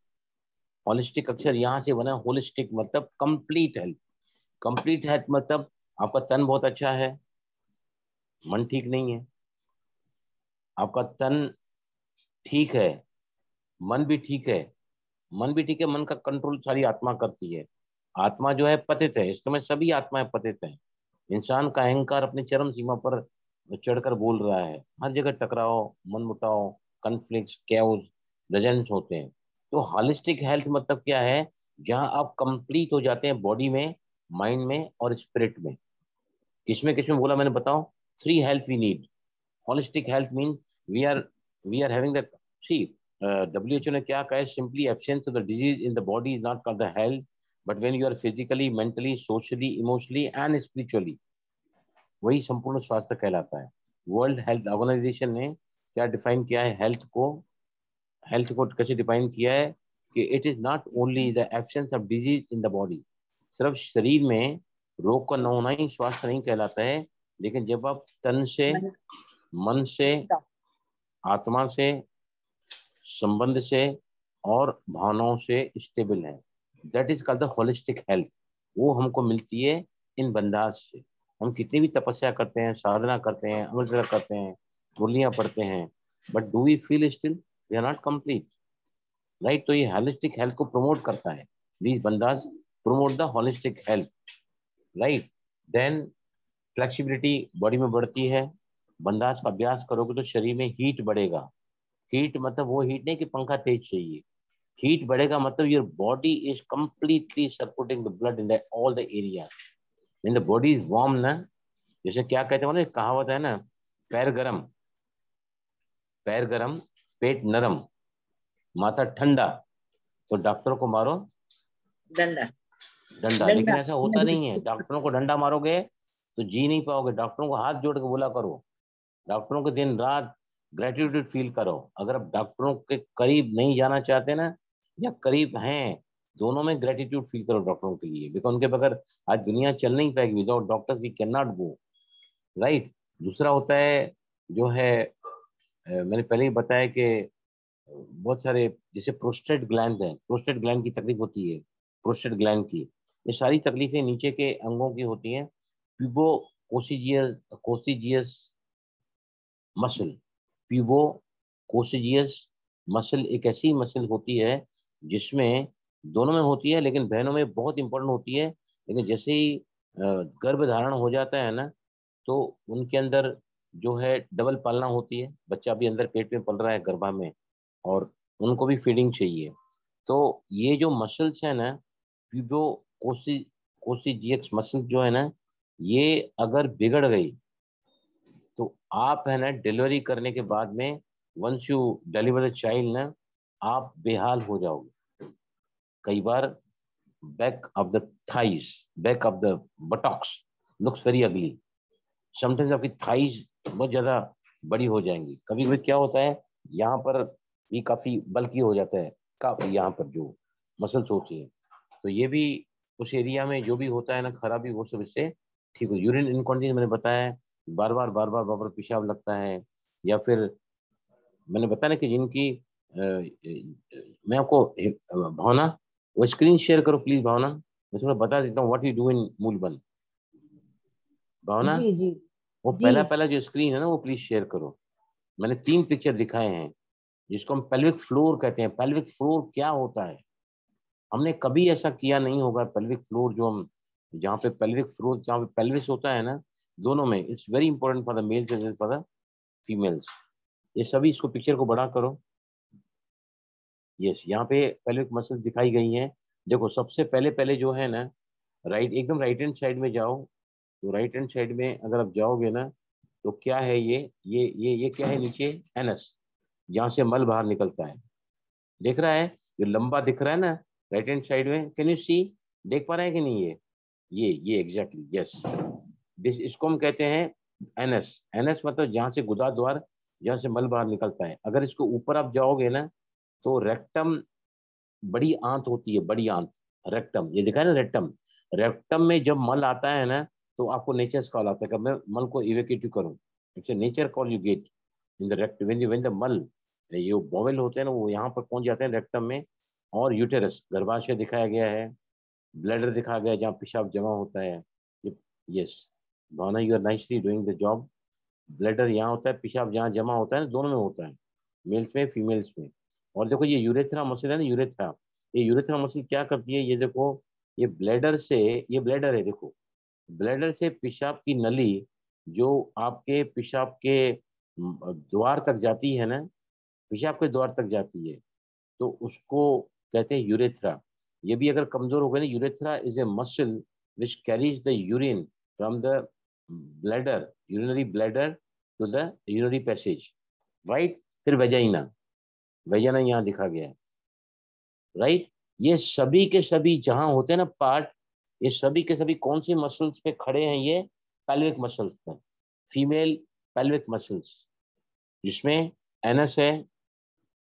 होलिस्टिक अक्षर यहाँ से बना, होलिस्टिक मतलब कंप्लीट हेल्थ। कंप्लीट हेल्थ मतलब आपका तन बहुत अच्छा है, मन ठीक नहीं है, आपका तन ठीक है, मन भी ठीक है, मन भी ठीक है, मन का कंट्रोल सारी आत्मा करती है। आत्मा जो है पतित है, इस समय सभी आत्माएं पतित हैं। इंसान का अहंकार अपनी चरम सीमा पर चढ़कर बोल रहा है, हर जगह टकराव, मनमुटाव, कन्फ्लिक्ट, कैओस, रेजेंस होते हैं। तो होलिस्टिक हेल्थ मतलब क्या है, जहां आप कंप्लीट हो जाते हैं बॉडी में, माइंड में और स्पिरिट में। किसमें किसमें बोला मैंने, बताओ। Three health we need. Holistic health mean we are having the, see WHO ने क्या कहा है, simply absence of the disease in the body is not called the health, but when you are physically, mentally, socially, emotionally and spiritually, वही संपूर्ण स्वास्थ्य कहलाता है। वर्ल्ड हेल्थ ऑर्गेनाइजेशन ने क्या डिफाइन किया है हेल्थ को, हेल्थ को कैसे डिफाइन किया है कि it is not only the absence of disease in the body, सिर्फ शरीर में रोग का न होना ही स्वास्थ्य नहीं कहलाता है, लेकिन जब आप तन से, मन से, आत्मा से, संबंध से और भावनाओं से स्टेबल है, that is called the holistic health. वो हमको मिलती है इन बंदाज से। हम कितनी भी तपस्या करते हैं, साधना करते हैं, अमृत करते हैं, मुरलियां पढ़ते हैं, but do we feel still we are not complete, right? तो ये होलिस्टिक हेल्थ को प्रमोट करता है, these bandhas promote the holistic health, right? Then flexibility body में बढ़ती है। बंदास का अभ्यास करोगे तो शरीर में हीट बढ़ेगा। हीट मतलब वो हीट नहीं कि पंखा तेज चाहिए, हीट बढ़ेगा मतलब your body is completely circulating the blood in the all the area. When the body is warm ना, जैसे क्या कहते हैं ना, कहावत है ना, पैर गरम पेट नरम माथा ठंडा, तो डॉक्टरों को मारो डंडा। लेकिन ऐसा होता नहीं है, डॉक्टरों को डंडा मारोगे तो जी नहीं पाओगे। डॉक्टरों को हाथ जोड़ के बोला करो, डॉक्टरों को दिन रात ग्रेटिट्यूड फील करो। अगर आप डॉक्टरों के करीब नहीं जाना चाहते ना, या करीब हैं, दोनों में ग्रेटिट्यूड फील करो डॉक्टरों के लिए, बिकॉज उनके बगैर आज दुनिया चल नहीं पाएगी। Without doctors we can not go, right? दूसरा होता है जो है, मैंने पहले ही बताया कि बहुत सारे जैसे प्रोस्टेट ग्लैंड है, प्रोस्टेट ग्लैंड की तकलीफ होती है, प्रोस्टेट ग्लैंड की, ये सारी तकलीफें नीचे के अंगों की होती हैं। प्यूबो कोसिजियस मसल, प्यूबो कोसिजियस मसल एक ऐसी मसल होती है जिसमें दोनों में होती है, लेकिन बहनों में बहुत इंपॉर्टेंट होती है। लेकिन जैसे ही गर्भ धारण हो जाता है ना, तो उनके अंदर जो है डबल पालना होती है, बच्चा भी अंदर पेट में पल रहा है गर्भा में, और उनको भी फीडिंग चाहिए। तो ये जो मसल्स है ना, प्यूबो कोसिजियस मसल जो है ना, ये अगर बिगड़ गई तो आप है ना डिलीवरी करने के बाद में, once you deliver the child ना, आप बेहाल हो जाओगे। कई बार back of the thighs, back of the buttocks looks very ugly. Sometimes आपकी थाइज बहुत ज्यादा बड़ी हो जाएंगी। कभी कभी क्या होता है, यहाँ पर भी काफी बल्कि हो जाता है, काफी यहाँ पर जो मसल्स होती है, तो ये भी उस एरिया में जो भी होता है ना खराबी, वो सब इससे ठीक हो। यूरिन इनकॉन्टिनेंस मैंने बताया है, बार बार पेशाब लगता है, या फिर मैंने बताया ना कि जिनकी मैं आपको भावना वो स्क्रीन शेयर करो प्लीज। भावना, मैं थोड़ा बता देता हूँ व्हाट यू डू इन मूलबन। भावना, जी जी वो जी पहला जो स्क्रीन है ना, वो प्लीज शेयर करो। मैंने 3 पिक्चर दिखाए हैं जिसको हम पेल्विक फ्लोर कहते हैं। पेल्विक फ्लोर क्या होता है, हमने कभी ऐसा किया नहीं होगा। पेल्विक फ्लोर जो हम, जहाँ पे पेल्विक फ्लोर, जहाँ पे पेल्विस होता है ना, दोनों में it's very important for the males as for the females. ये सभी, इसको पिक्चर को बड़ा करो। यस, यहाँ पे पेल्विक मसल्स दिखाई गई हैं। देखो सबसे पहले जो है ना, राइट, एकदम राइट हैंड साइड में जाओ, तो राइट हैंड साइड में अगर आप जाओगे ना, तो क्या है ये क्या है नीचे, एनस, जहाँ से मल बाहर निकलता है, देख रहा है? जो लंबा दिख रहा है ना राइट हैंड साइड में, कैन यू सी, देख पा रहे हैं कि नहीं? ये एग्जैक्टली, यस, दिस, इसको हम कहते हैं एनस। एनस मतलब जहाँ से गुदा द्वार, जहाँ से मल बाहर निकलता है। अगर इसको ऊपर आप जाओगे ना, तो रेक्टम, बड़ी आंत होती है, बड़ी आंत, रेक्टम, ये दिखा है ना रेक्टम। रेक्टम में जब मल आता है ना, तो आपको नेचर कॉल आता है कि मैं मल को इवेक्यूट करूं। It's a nature call you get in the rectum when the मल, ये बॉवेल होते हैं ना, वो यहाँ पर पहुंच जाते हैं रेक्टम में। और यूटेरस, गर्भाशय दिखाया गया है, ब्लैडर दिखाया गया है जहाँ पेशाब जमा होता है। Yes Bhavana, you are nicely doing the job. Bladder यहाँ होता है, पेशाब जहाँ जमा होता है ना, दोनों में होता है, मेल्स में फीमेल्स में। और देखो ये यूरेथ्रा मसल है ना, यूरेथ्रा, ये यूरेथ्रा मसल क्या करती है, ये देखो, ये ब्लैडर से, ये ब्लैडर है देखो, ब्लैडर से पेशाब की नली जो आपके पेशाब के द्वार तक जाती है ना, पेशाब के द्वार तक जाती है, तो उसको कहते हैं यूरेथ्रा। ये भी अगर कमजोर हो गए ना, urethra is a muscle which carries the urine from the bladder, urinary bladder to the urinary passage, right? फिर वेजाइना, वेजाइना यहाँ दिखा गया है, राइट? ये सभी के सभी जहां होते हैं ना पार्ट, ये सभी के सभी कौन सी मसल्स पे खड़े हैं? ये पेल्विक मसल्स पे, फीमेल पेल्विक मसल्स, जिसमें एनस है,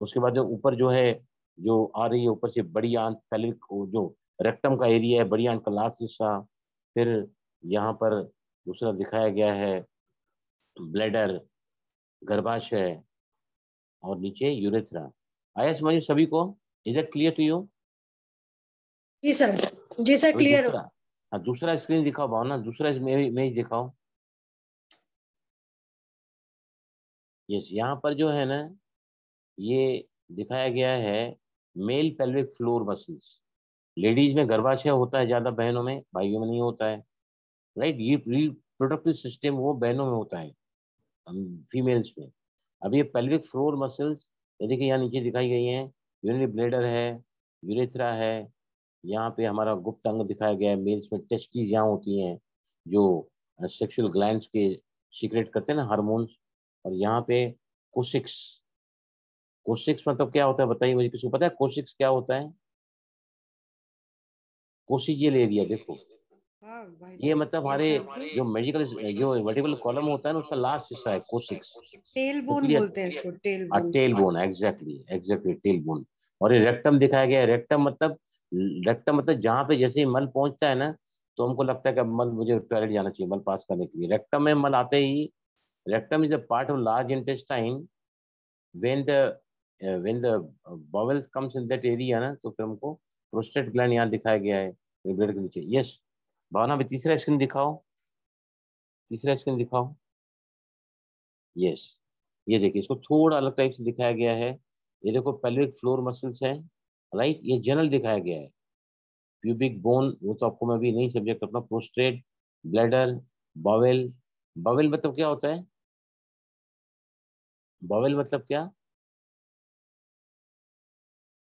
उसके बाद जो ऊपर जो है, जो आ रही है ऊपर से बड़ी आंत, पेल्विक जो रेक्टम का एरिया है, बड़ी आंत का लास्ट हिस्सा, फिर यहाँ पर दूसरा दिखाया गया है ब्लैडर, गर्भाशय, और नीचे यूरेथ्रा। आया समझ सभी को? Is that clear to you? जी सर, जी सर, अभी क्लियर हो। दूसरा, हाँ दूसरा स्क्रीन दिखाओ भावना, दूसरा इमेज दिखाओ। यस, यहाँ पर जो है ना ये दिखाया गया है male pelvic floor muscles. Ladies में गर्भाशय होता है ज्यादा, बहनों में, भाइयों में नहीं होता है, राइट। ये रिप्रोडक्टिव सिस्टम वो बहनों में होता है, फीमेल्स में। अब ये पेल्विक फ्लोर मसल्स ये देखिए यहाँ नीचे दिखाई गई हैं। यूरिनरी ब्लैडर है, यूरेथ्रा है, यहाँ पे हमारा गुप्त अंग दिखाया गया है। मेल्स में टेस्टिस यहाँ होती हैं जो सेक्सुअल ग्लैंड्स के सीक्रेट करते हैं ना हार्मोन्स। और यहाँ पे कोशिक्स, कोशिक्स मतलब क्या होता है बताइए मुझे, किसी को पता है कोशिक्स क्या होता है? कोशिजियल एरिया देखो, ये मतलब हमारे जो मेडिकल जो वर्टिब्रल कॉलम होता है ना उसका लास्ट हिस्सा है कोशिक्स। टेल बोन बोलते हैं इसको, tail bone. Tail bone, exactly tail bone. और ये रेक्टम दिखाया गया है। रेक्टम मतलब जहाँ पे जैसे ही मल पहुंचता है ना तो हमको लगता है कि अब मल, मुझे टॉयलेट जाना चाहिए मल पास करने के लिए। रेक्टम में मल आते ही, rectum is a part of large intestine. When the bowels comes in that area ना, तो फिर हमको प्रोस्टेट ग्लैंड यहाँ दिखाया गया है ब्लड के नीचे। यस भावना भी तीसरा स्क्रीन दिखाओ, तीसरा स्क्रीन दिखाओ। यस ये देखिए, इसको थोड़ा अलग टाइप से दिखाया गया है। ये देखो पेल्विक फ्लोर मसल्स है, राइट। ये जनरल दिखाया गया है। प्यूबिक बोन वो तो आपको मैं भी नहीं सब्जेक्ट अपना। Prostate, bladder, bowel. बॉवेल मतलब क्या होता है? बॉवेल मतलब क्या?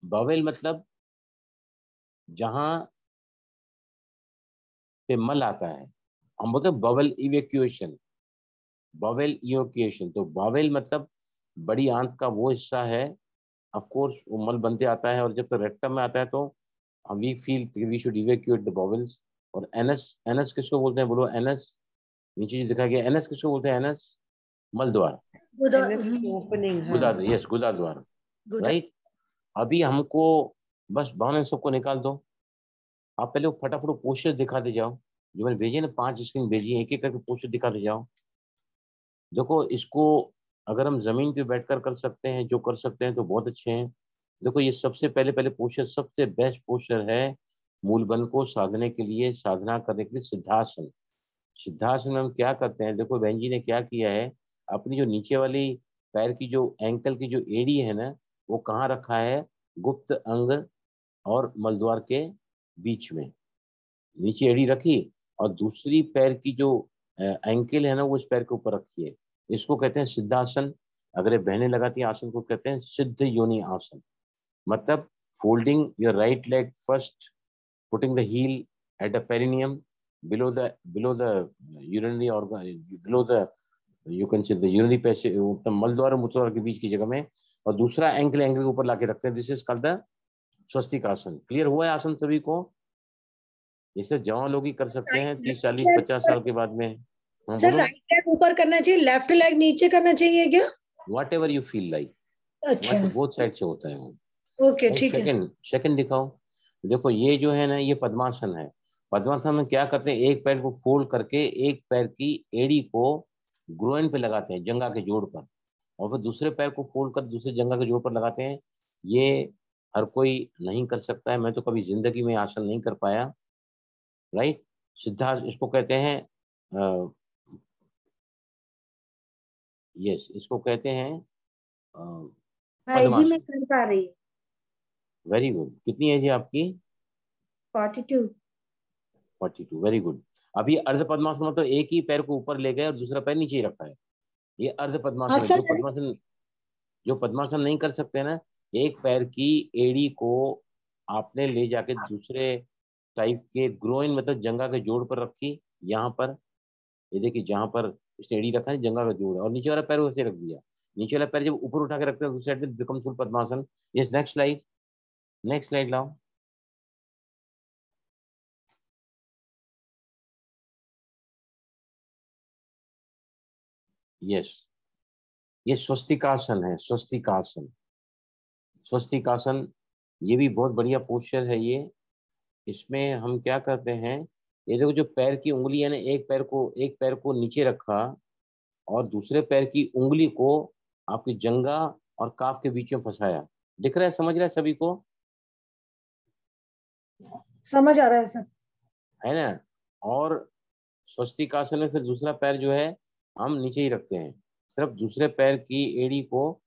बॉवेल मतलब जहां पे मल आता है, हम बोलते हैं बॉवेल इवैक्यूएशन। बॉवेल इवैक्यूएशन, तो बॉवेल मतलब बड़ी आंत का वो हिस्सा है। ऑफ कोर्स वो मल बनते आता है और जब तो रेक्टम में आता है तो we feel we should evacuate the bowels. और एनस, एनस किसको बोलते हैं बोलो? एनस नीचे जो दिखा गया, एनस किसको बोलते हैं? एनस मल द्वार, ओपनिंग। गुदा, यस गुदा द्वार, राइट। अभी हमको बस भावना सबको निकाल दो। आप पहले वो फटाफट पोस्टर दिखाते जाओ जो मैंने भेजे ना, 5 स्क्रीन भेजी, एक एक करके पोस्टर दिखाते जाओ। देखो इसको अगर हम जमीन पे बैठकर कर सकते हैं, जो कर सकते हैं तो बहुत अच्छे हैं। देखो ये सबसे पहले पोस्टर, सबसे बेस्ट पोस्टर है मूलबंध को साधने के लिए, साधना करने के लिए, सिद्धासन। सिद्धासन में हम क्या करते हैं, देखो बहन जी ने क्या किया है, अपनी जो नीचे वाली पैर की जो एंकल की जो एड़ी है ना, वो कहाँ रखा है? गुप्त अंग और मलद्वार के बीच में नीचे एड़ी रखी, और दूसरी पैर की जो एंकल है ना वो इस पैर के ऊपर रखी है। इसको कहते हैं सिद्धासन। अगर ये बहनें लगाती हैं आसन को कहते हैं सिद्ध योनि आसन। मतलब folding your right leg first, putting the heel at the perineum, below the urinary organ, below the you can say the urinary passage, मलद्वार और मूत्रद्वार के बीच की जगह में, और दूसरा एंकल के ऊपर लाके रखते हैं। दिस इज कॉल्ड द स्वस्तिक आसन। क्लियर हुआ है आसन सभी को? ये सिर्फ जवान लोग ही कर सकते हैं, 30 40 50 साल के बाद में। सर राइट लेग ऊपर करना चाहिए, लेफ्ट लेग नीचे करना चाहिए क्या? What ever you feel like. अच्छा, बोथ साइड से होता है वो। ओके ठीक है। सेकंड दिखाओ। देखो ये जो है ना ये पद्मासन है। पद्मासन में क्या करते हैं, एक पैर को फोल्ड करके एक पैर की एड़ी को ग्रोइन पे लगाते हैं, जंगा के जोड़ पर, और फिर दूसरे पैर को फोल्ड कर दूसरे जंगा के जोड़ पर लगाते हैं। ये हर कोई नहीं कर सकता है, मैं तो कभी जिंदगी में आसन नहीं कर पाया, राइट। सिद्धासन इसको कहते हैं, यस इसको कहते हैं भाई जी मैं पद्मासन। कर पा रही हूँ। Very good. कितनी एज है आपकी? 42। 42, वेरी गुड। अभी अर्ध पद्मासन मतलब एक ही पैर को ऊपर ले गए और दूसरा पैर नीचे ही रखा है, ये अर्ध पद्मासन है। जो पद्मासन नहीं कर सकते ना, एक पैर की एड़ी को आपने ले जाके दूसरे टाइप के ग्रोइन मतलब जंगा के जोड़ पर रखी, यहाँ पर ये देखिए जहाँ पर इसने एड़ी रखा है जंगा का जोड़, और नीचे वाला पैर वैसे रख दिया। नीचे वाला पैर जब ऊपर उठा के रखते हैं दूसरी साइड में becomes full Padmasana. Yes next slide, next slide लाओ। यस ये स्वस्तिकासन है, स्वस्तिकासन। स्वस्तिकासन ये भी बहुत बढ़िया पोस्चर है ये। इसमें हम क्या करते हैं, ये देखो जो पैर की उंगली है ना, एक पैर को नीचे रखा और दूसरे पैर की उंगली को आपकी जंगा और काफ के बीच में फंसाया। दिख रहा है, समझ रहा है सभी को? समझ आ रहा है सर, है ना। और स्वस्तिकासन में फिर दूसरा पैर जो है हम नीचे ही रखते हैं, सिर्फ दूसरे पैर की एड़ी को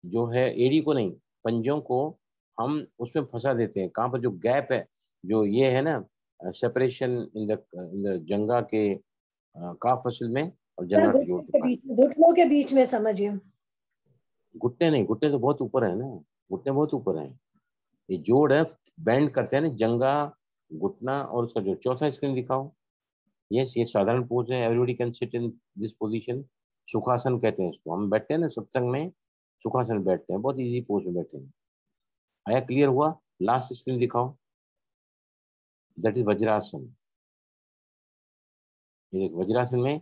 जो है, एड़ी को नहीं, पंजों को हम उसमें फंसा देते हैं। कहाँ पर जो गैप है, जो ये है ना सेपरेशन इन द जंगा के काफ मसल में और जंगा के जोड़ के पास। घुटनों के बीच में समझिए। घुटने नहीं, घुटने तो बहुत ऊपर है ना, घुटने बहुत ऊपर है। ये जोड़ है, बेंड करते हैं ना जंगा, घुटना और उसका जो चौथा स्क्रीन दिखाओ। यस, ये साधारण पोज है, everybody can sit in this position. Sukhasana कहते हैं इसको। हम बैठते हैं ना सत्संग में, सुखासन में बैठते हैं, बहुत इजी पोज में बैठे हैं। आया क्लियर हुआ? लास्ट स्क्रीन दिखाओ, दैट इज वज्रासन। ये देखो, वज्रासन में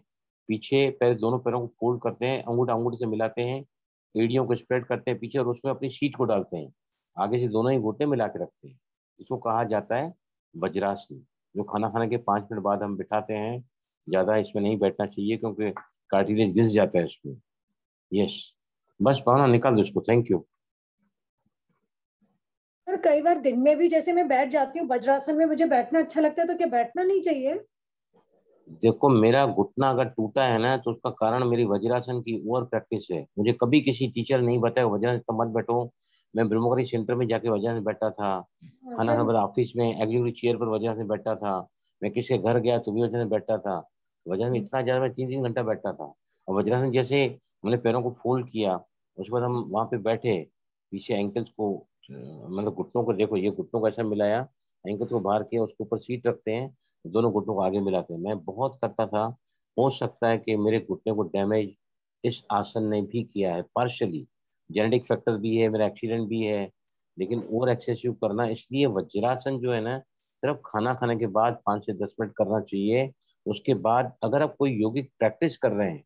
पीछे पैर, दोनों पैरों को फोल्ड करते हैं, अंगूठा अंगूठे से मिलाते हैं, एड़ियों को स्प्रेड करते हैं पीछे और उसमें अपनी शीट को डालते हैं, आगे से दोनों ही घुटने मिला के रखते हैं। इसको कहा जाता है वज्रासन, जो खाना खाने के 5 मिनट बाद हम बिठाते हैं। ज्यादा इसमें नहीं बैठना चाहिए क्योंकि कार्टिलेज घिस जाता है इसमें। यस, बस पाना निकाल दो इसको। Thank you. सर कई बार दिन में भी जैसे मैं बैठ जाती हूँ वज्रासन में, मुझे बैठना अच्छा लगता है, तो क्या बैठना नहीं चाहिए? देखो, मेरा घुटना अगर टूटा है ना तो उसका कारण मेरी वज्रासन की ओवर प्रैक्टिस है। मुझे कभी किसी टीचर नहीं बताया वज्रासन मत बैठो। मैं ब्रह्मकुमारी सेंटर में जाके वज्रासन बैठा था, खाना खाने बाद ऑफिस में एग्जीक्यूटिव चेयर पर वज्रासन बैठा था, मैं किसी के घर गया तो भी वज्रासन बैठा था। वज्रासन इतना ज्यादा, मैं 3-3 घंटा बैठा था। और वज्रासन जैसे मैंने पैरों को फोल्ड किया, उसके बाद हम वहां पे बैठे, पीछे एंकल्स को मतलब घुटनों को, देखो ये घुटनों को ऐसा मिलाया, एंकल्स को बाहर किया, उसके ऊपर सीट रखते हैं, दोनों घुटनों को आगे मिलाते हैं। मैं बहुत करता था। हो सकता है कि मेरे घुटने को डैमेज इस आसन ने भी किया है, पार्शली जेनेटिक फैक्टर भी है, मेरा एक्सीडेंट भी है, लेकिन ओवर एक्सेसिव करना। इसलिए वज्रासन जो है ना, सिर्फ खाना खाने के बाद 5 से 10 मिनट करना चाहिए। उसके बाद अगर आप कोई यौगिक प्रैक्टिस कर रहे हैं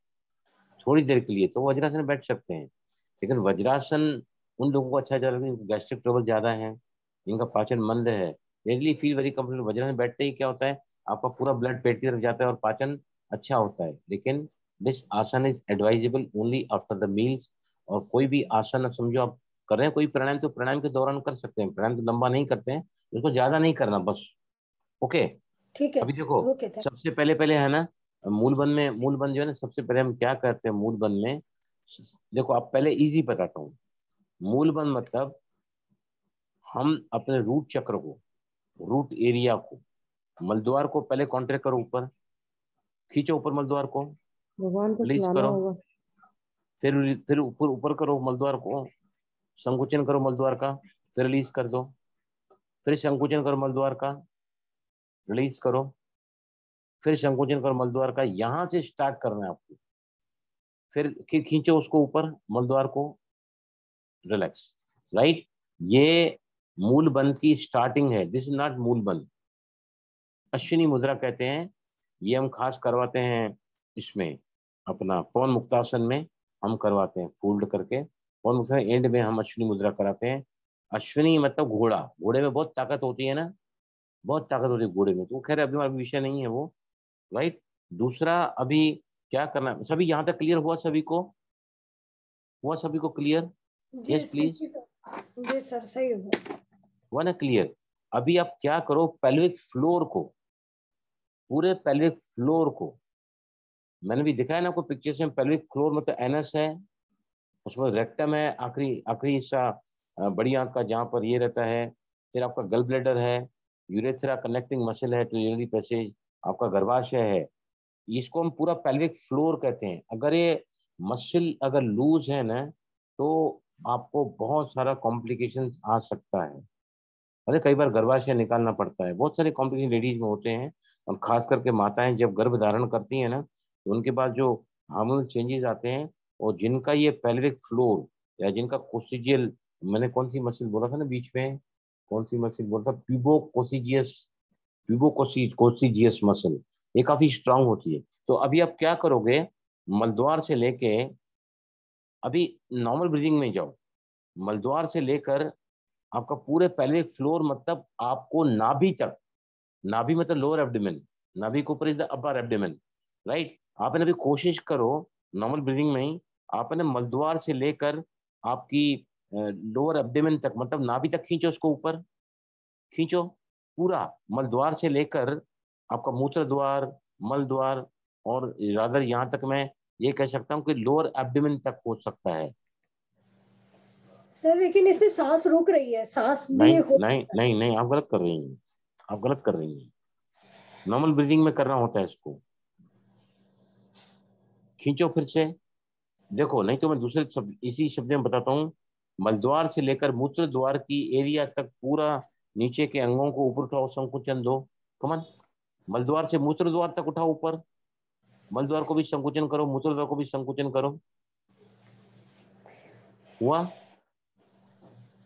थोड़ी देर के लिए तो वज्रासन में बैठ सकते हैं। लेकिन वज्रासन उन लोगों को अच्छा जाता है जिनको गैस्ट्रिक ट्रबल ज्यादा है, जिनका पाचन मंद है, readily feel very comfortable. Vajrasana बैठते ही क्या होता है, आपका पूरा ब्लड पेट की तरफ जाता है और पाचन अच्छा होता है। लेकिन दिस आसन is advisable only after the meals. और कोई भी आसन समझो आप कर रहे हैं, कोई प्राणायाम तो प्राणायाम के दौरान कर सकते हैं, प्राणायाम तो लंबा नहीं करते हैं, उसको ज्यादा नहीं करना बस। ओके, ठीक है। अभी देखो, ओके, सबसे पहले पहले है ना मूलबंध में, मूलबंध जो है ना, सबसे पहले हम क्या करते हैं मूलबंध में। देखो, आप पहले इजी बताता हूँ। मूलबंध मतलब हम अपने रूट चक्र को, रूट एरिया को, मलद्वार को पहले कॉन्ट्रैक्ट करो, ऊपर खींचो, ऊपर मलद्वार को भगवान को रिलीज सुनाना करो, होगा। फिर ऊपर ऊपर करो मलद्वार को, संकुचन करो मलद्वार का, फिर रिलीज कर दो, फिर संकुचन करो मलद्वार का, रिलीज करो, फिर संकुचन करो मलद्वार का। यहां से स्टार्ट करना है आपको। फिर खींचो उसको ऊपर मलद्वार को, रिलैक्स, राइट। ये मूल बंध की स्टार्टिंग है, दिस इज नॉट मूल बंध। अश्विनी मुद्रा कहते हैं, ये हम खास करवाते हैं इसमें, अपना पवन मुक्तासन में हम करवाते हैं फोल्ड करके। पवन मुक्तासन एंड में हम अश्विनी मुद्रा कराते हैं। अश्विनी मतलब घोड़ा, घोड़े में बहुत ताकत होती है ना, बहुत ताकत होती है घोड़े में। तो खैर अभी हमारा विषय नहीं है वो, राइट। दूसरा, अभी क्या करना, सभी यहाँ तक क्लियर हुआ? सभी को हुआ? सभी को क्लियर? Yes please. जी सर, सही होगा। हुआ ना क्लियर? अभी आप क्या करो, पेल्विक फ्लोर को, पूरे पेल्विक फ्लोर को, मैंने भी दिखाया ना आपको पिक्चर्स में, पेल्विक फ्लोर मतलब एनस है, उसमें रेक्टम है, आखिरी आखिरी हिस्सा बड़ी आंत का, जहाँ पर ये रहता है। फिर आपका गल ब्लेडर है, यूरेथ्रा कनेक्टिंग मसल है टू यूरिनरी पैसेज, आपका गर्भाशय है। इसको हम पूरा पेल्विक फ्लोर कहते हैं। अगर ये मसल अगर लूज है ना तो आपको बहुत सारा कॉम्प्लिकेशन आ सकता है। अरे कई बार गर्भाशय निकालना पड़ता है, बहुत सारे कॉम्प्लिकेशन लेडीज में होते हैं। और खास करके माताएं जब गर्भ धारण करती हैं ना, तो उनके बाद जो हार्मोनल चेंजेस आते हैं, और जिनका ये पेल्विक फ्लोर या जिनका कोसिजियल, मैंने कौन सी मसल बोला था ना बीच में, कौन सी मसल बोला था, प्यूबोकोसिजियस, प्यूबोकोसिजियस मसल, ये काफी स्ट्रांग होती है। तो अभी आप क्या करोगे, मलद्वार से लेके, अभी नॉर्मल ब्रीदिंग में जाओ, मलद्वार से लेकर आपका पूरे पेल्विक फ्लोर, मतलब आपको नाभि तक, नाभि मतलब लोअर एब्डोमेन, नाभि के ऊपर is the upper abdomen, right. आपने अभी कोशिश करो नॉर्मल ब्रीदिंग में ही, आपने मलद्वार से लेकर आपकी लोअर एब्डोमेन तक, मतलब नाभि तक खींचो, उसको ऊपर खींचो पूरा, मलद्वार से लेकर आपका मूत्र द्वार, मल द्वार, और रादर यहाँ तक मैं ये कह सकता हूँ कि लोअर एब्डोमेन तक हो सकता है। सर लेकिन इसमें सांस रुक रही है, सांस भी नहीं हो नहीं नहीं नहीं, आप गलत कर रही हैं, आप गलत कर रही हैं। नॉर्मल ब्रीदिंग में करना होता है इसको। खींचो फिर से, देखो, नहीं तो मैं दूसरे शब्द इसी शब्द में बताता हूँ। मलद्वार से लेकर मूत्र द्वार की एरिया तक पूरा नीचे के अंगों को ऊपर उठाओ, संकुचन दो। कमन, मलद्वार से मूत्र द्वार तक उठाओ ऊपर, मलद्वार को भी संकुचन करो, मूत्र द्वार को भी संकुचन करो। हुआ?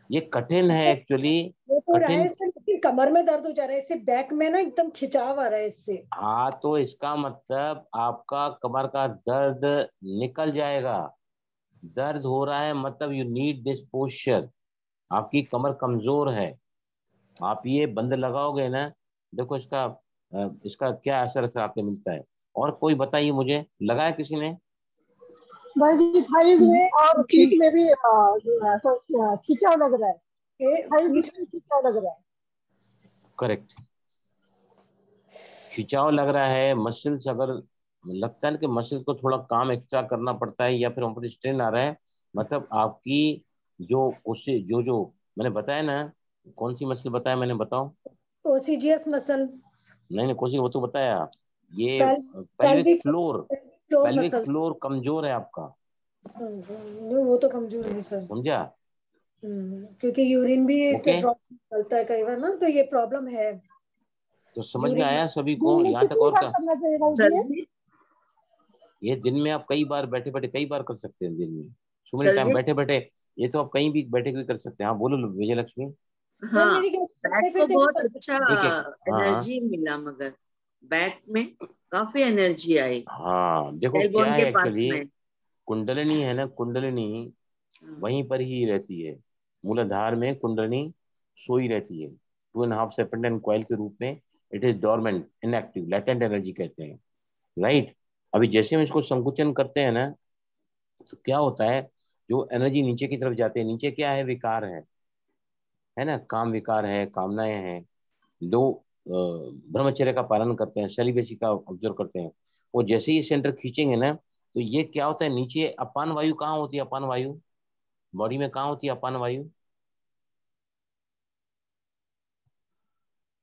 ये कठिन है एक्चुअली, वो तो रहा है कठिन। सर, लेकिन कमर में दर्द हो जा रहा है इससे, बैक में ना एकदम खिंचाव आ रहा है इससे। हाँ, तो इसका मतलब आपका कमर का दर्द निकल जाएगा। दर्द हो रहा है मतलब यू नीड दिस पोस्चर। आपकी कमर कमजोर है, आप ये बंद लगाओगे ना, देखो इसका क्या असर असर आपको मिलता है। और कोई बताइए मुझे, लगाया किसी ने? बस जी थाइज में और पीठ में भी खिंचाव लग रहा है, थाइज में खिंचाव लग रहा है। करेक्ट, खिंचाव लग रहा है। मसल्स अगर लगता है कि मसल्स को थोड़ा काम एक्स्ट्रा करना पड़ता है या फिर हम पर स्ट्रेन आ रहा है, मतलब आपकी जो उससे जो जो मैंने बताया ना, कौन सी मसल बताया मैंने, बताओ? ओसीजियस मसल। नहीं नहीं, कौन सी, वो तो बताया। ये pelvic floor, floor pelvic muscle. Floor कमजोर है आपका। वो तो कमजोर है सर। समझा? क्योंकि यूरिन भी ओके, ड्रॉप निकलता है कई बार ना, तो ये प्रॉब्लम है। तो समझ में यूरिन आया सभी को दिन में यहाँ तक? कितनी और बार का करना चाहिए सर ये? जी, ये दिन में आप कई बार बैठे बैठे कई बार कर सकते हैं दिन में, सुबह सर टाइम जी, बैठे बैठे। ये तो आप कहीं भी बैठे भी कर सकते हैं। हाँ बोलो विजय लक्ष्मी। सर हाँ, मेरी बैक को फिरते भी बहुत कर सकते अच्छा देखिए, हाँ हाँ एनर्जी मिला, मगर बैक में काफी एनर्जी आई, हाँ, देखो क्या टेलबोन है के पास एक्चुअली, में। कुंडलिनी है ना, कुंडलिनी हाँ, वहीं पर ही रहती है। मूलाधार में कुंडलिनी सोई रहती है, 2.5 सेपंडेंट कॉइल के रूप में। It is dormant, inactive, latent energy कहते हैं, राइट। अभी जैसे हम इसको संकुचन करते हैं ना, तो क्या होता है, जो एनर्जी नीचे की तरफ जाती है, नीचे क्या है, विकार है ना, काम विकार है, कामनाएं हैं। दो ब्रह्मचर्य का पालन करते हैं, सेलिबेसी का ऑब्जर्व करते हैं। वो जैसे ही सेंटर खींचेंगे ना, तो ये क्या होता है, नीचे अपान वायु कहाँ होती है, अपान वायु बॉडी में कहाँ होती है, अपान वायु?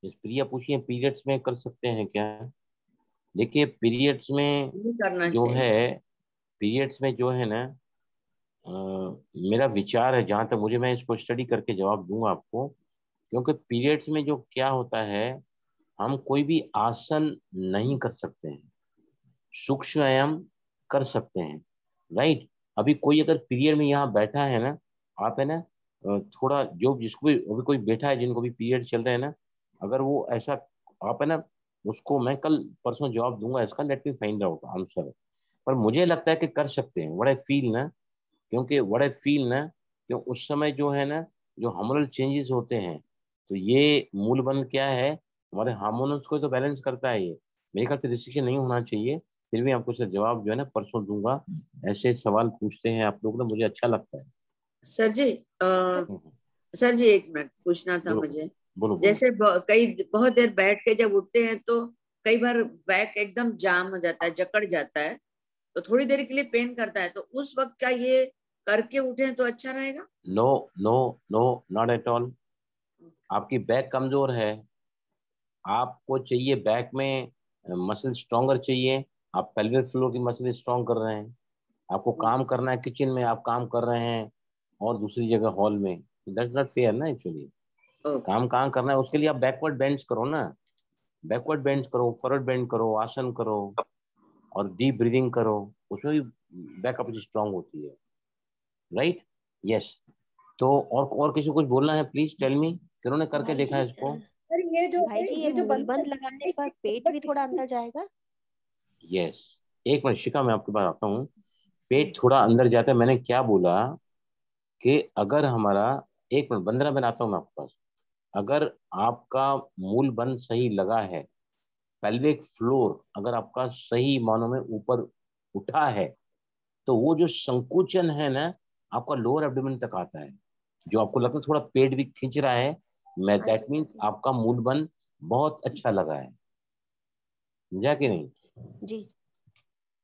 इस प्रिया पूछिए, पीरियड्स में कर सकते हैं क्या? देखिए पीरियड्स में नहीं करना जो है, चाहिए। पीरियड्स में जो है ना, अ, मेरा विचार है जहां तक मुझे, मैं इसको स्टडी करके जवाब दूंगा आपको। क्योंकि पीरियड्स में जो क्या होता है, हम कोई भी आसन नहीं कर सकते हैं, सूक्ष्म व्यायाम कर सकते हैं, राइट। अभी कोई अगर पीरियड में यहाँ बैठा है ना, आप है ना, थोड़ा जो जिसको भी अभी कोई बैठा है, जिनको भी पीरियड चल रहे हैं ना, अगर वो ऐसा, आप है ना, उसको मैं कल परसों जवाब दूंगा इसका, let me find out answer. पर मुझे लगता है कि कर सकते हैं, व्हाट आई फील ना, क्योंकि व्हाट आई फील ना, क्यों उस समय जो है ना, जो हार्मोनल चेंजेस होते हैं, तो ये मूलबंध क्या है, हमारे हार्मोन्स को तो बैलेंस करता है ये। मेरे ख्याल से रिस्ट्रिक्शन नहीं होना चाहिए। फिर भी आपको इसका जवाब जो है ना परसों दूंगा। ऐसे सवाल पूछते हैं आप लोग ना, मुझे अच्छा लगता है। सर जी, सर। हम्म, सर जी, एक मिनट पूछना था बोलो मुझे। बोलो बोलो। जैसे कई बहुत देर बैठ के जब उठते हैं तो कई बार बैक एकदम जाम हो जाता है, जकड़ जाता है, तो थोड़ी देर के लिए पेन करता है, तो उस वक्त क्या ये करके उठे तो अच्छा रहेगा? No no no, not at all. आपकी बैक कमजोर है, आपको चाहिए बैक में मसल स्ट्रॉन्गर चाहिए। आप पेल्विक फ्लोर की मसल स्ट्रॉन्ग कर रहे हैं, आपको काम करना है किचन में, आप काम कर रहे हैं और दूसरी जगह हॉल में, दैट्स नॉट फेयर ना एक्चुअली। ओके। काम कहाँ करना है, उसके लिए आप बैकवर्ड बेंड्स करो ना, बैकवर्ड बेंड्स करो, फॉरवर्ड बेंड करो, आसन करो और डीप ब्रीदिंग करो, उसमें भी बैक अपनी स्ट्रांग होती है, राइट। यस। तो और किसी को कुछ बोलना है, प्लीज टेल मी, किन्होंने करके भाई देखा जी है इसको? सर ये जो भाई जी, ये ये जो बंद मूलबंद लगाने पर पेट भी थोड़ा अंदर जाएगा? यस। एक मिनट शिखा, मैं आपके पास आता हूँ। पेट थोड़ा अंदर जाता है, मैंने क्या बोला कि अगर हमारा, एक मिनट बंदना, मैं आता हूँ मैं आपके पास। अगर आपका मूल बंद सही लगा है, पेल्विक फ्लोर अगर आपका सही मानों में ऊपर उठा है, तो वो जो संकुचन है ना, आपका लोअर एब्डोमेन तक आता है। जो आपको लगता है थोड़ा पेट भी खींच रहा है, मैं हाँ जी, दैट हाँ मीन्स जी। आपका मूल बंद बहुत अच्छा लगा है, समझा कि नहीं? जी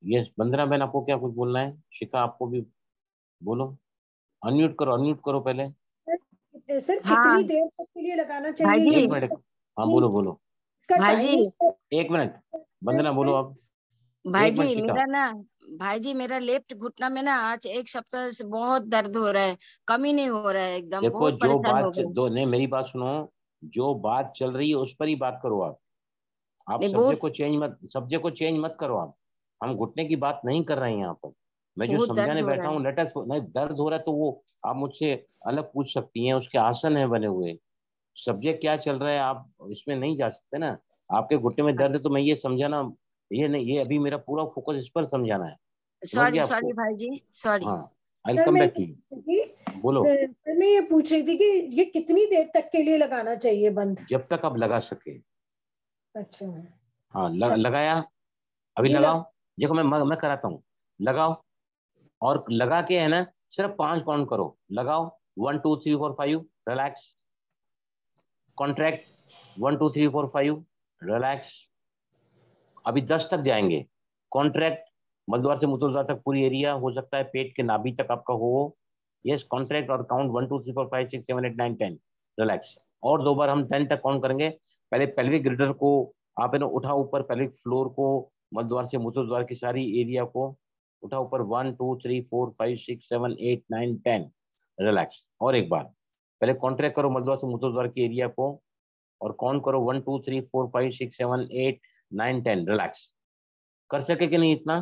यस। वंदना बहन आपको क्या कुछ बोलना है? शिखा आपको भी बोलो। अनम्यूट करो पहले। सर हाँ कितनी देर तक के लिए लगाना भाई चाहिए जी। एक मिनट। हाँ बोलो। इसका भाई जी। टाइमिंग? एक मिनट वंदना बोलो अब। भाई एक मिनट जी शिखा। मेरा ना, भाई जी मेरा लेफ्ट घुटना में ना आज एक सप्ताह से बहुत दर्द हो रहा है, कम ही नहीं हो रहा है, एकदम देखो बहुत जो परेशान हो बात गए। दो नहीं, मेरी बात सुनो। जो बात चल रही है उस पर ही बात करो आप नहीं सब्जेक्ट को चेंज मत करो आप। हम घुटने की बात नहीं कर रहे हैं यहाँ पर। मैं जो बहुत दर्द समझाने हो रहा बैठा है। हूँ लेटेस्ट नहीं, दर्द हो रहा है तो वो आप मुझसे अलग पूछ सकती हैं, उसके आसन है बने हुए। सब्जेक्ट क्या चल रहा है आप इसमें नहीं जा सकते ना। आपके घुटने में दर्द है तो मैं ये समझाना, ये नहीं, ये अभी मेरा पूरा फोकस इस पर समझाना है। समझ सॉरी गया सॉरी आपको? भाई जी, सॉरी। हाँ, आई सर कम मैं बैक ये टू पूछ यू। रही थी बोलो। सर मैं ये पूछ रही थी कि ये कितनी देर तक के लिए लगाना चाहिए बंद? जब तक आप लगा सके। अच्छा। हाँ लगाया। अभी जी लगाओ। देखो मैं कराता हूँ। लगाओ। और लगा के है ना, सिर्फ 5 काउंट करो। लगाओ 1 2 3 4 5, रिलैक्स। Contract 1 2 3 4 5, relax. अभी 10 तक जाएंगे। कॉन्ट्रैक्ट मलद्वार से मूत्रद्वार तक पूरी एरिया, हो सकता है पेट के नाभि तक आपका हो। यस, कॉन्ट्रैक्ट और काउंट 1 2 3 4 5 6 7 8 9 10, रिलैक्स। और 2 बार हम 10 तक काउंट करेंगे। पहले पेल्विक ग्रिडर को आप है ना उठाओ ऊपर, पेल्विक फ्लोर को, मलद्वार से मूत्रद्वार की सारी एरिया को उठाओ ऊपर। 1 2 3 4 5 6 7 8 9 10, रिलैक्स। और एक बार पहले कॉन्ट्रैक्ट करो मलद्वार से मूत्रद्वार की एरिया को और काउंट करो 1 2 3 4 5 6 7 8 9 10, रिलैक्स। कर सके कि नहीं इतना,